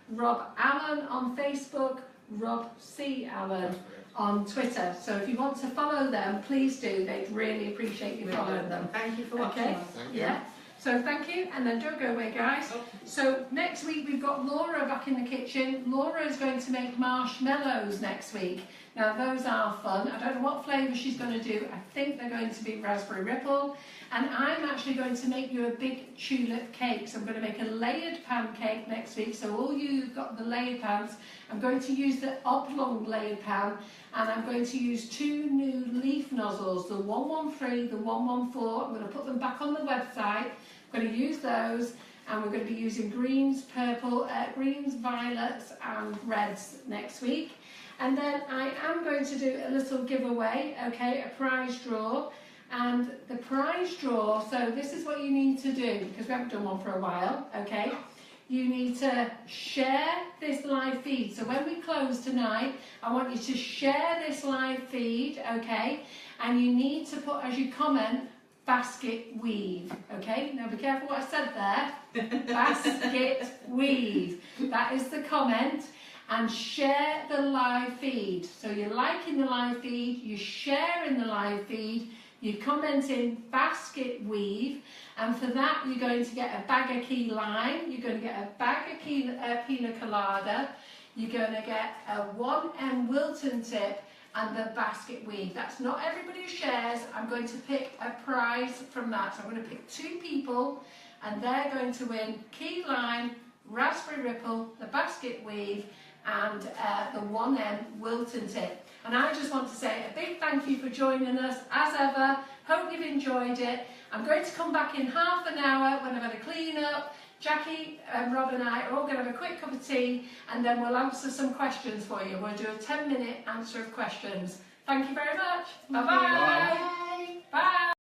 Rob Allen on Facebook, Rob C. Allen on Twitter. So if you want to follow them, please do. They'd really appreciate you following them. Thank you for watching Okay. us. Yeah. So thank you, and then don't go away, guys. So next week we've got Laura back in the kitchen. Laura is going to make marshmallows next week. Now those are fun. I don't know what flavour she's going to do. I think they're going to be raspberry ripple. And I'm actually going to make you a big tulip cake. So I'm going to make a layered pancake next week. So all you who've got the layered pans, I'm going to use the oblong layered pan, and I'm going to use 2 new leaf nozzles, the 113, the 114. I'm going to put them back on the website. I'm going to use those, and we're going to be using greens, greens, violets and reds next week. And then I am going to do a little giveaway, okay, a prize draw. And the prize draw, so this is what you need to do, because we haven't done one for a while, okay? You need to share this live feed. So when we close tonight, I want you to share this live feed, okay? And you need to put, as you comment, basket weave, okay? Now be careful what I said there. Basket weave. That is the comment. And share the live feed. So you're liking the live feed, you're sharing the live feed, you're commenting basket weave, and for that you're going to get a bag of key lime, you're going to get a bag of Pina Colada, you're going to get a 1M Wilton tip, and the basket weave. That's not everybody who shares. I'm going to pick a prize from that. So I'm going to pick 2 people, and they're going to win key lime, raspberry ripple, the basket weave, and the 1M Wilton tip. And I just want to say a big thank you for joining us as ever. Hope you've enjoyed it. I'm going to come back in half an hour when I've had a clean up. Jackie, Rob and I are all going to have a quick cup of tea and then we'll answer some questions for you. We'll do a 10-minute answer of questions. Thank you very much. Bye-bye.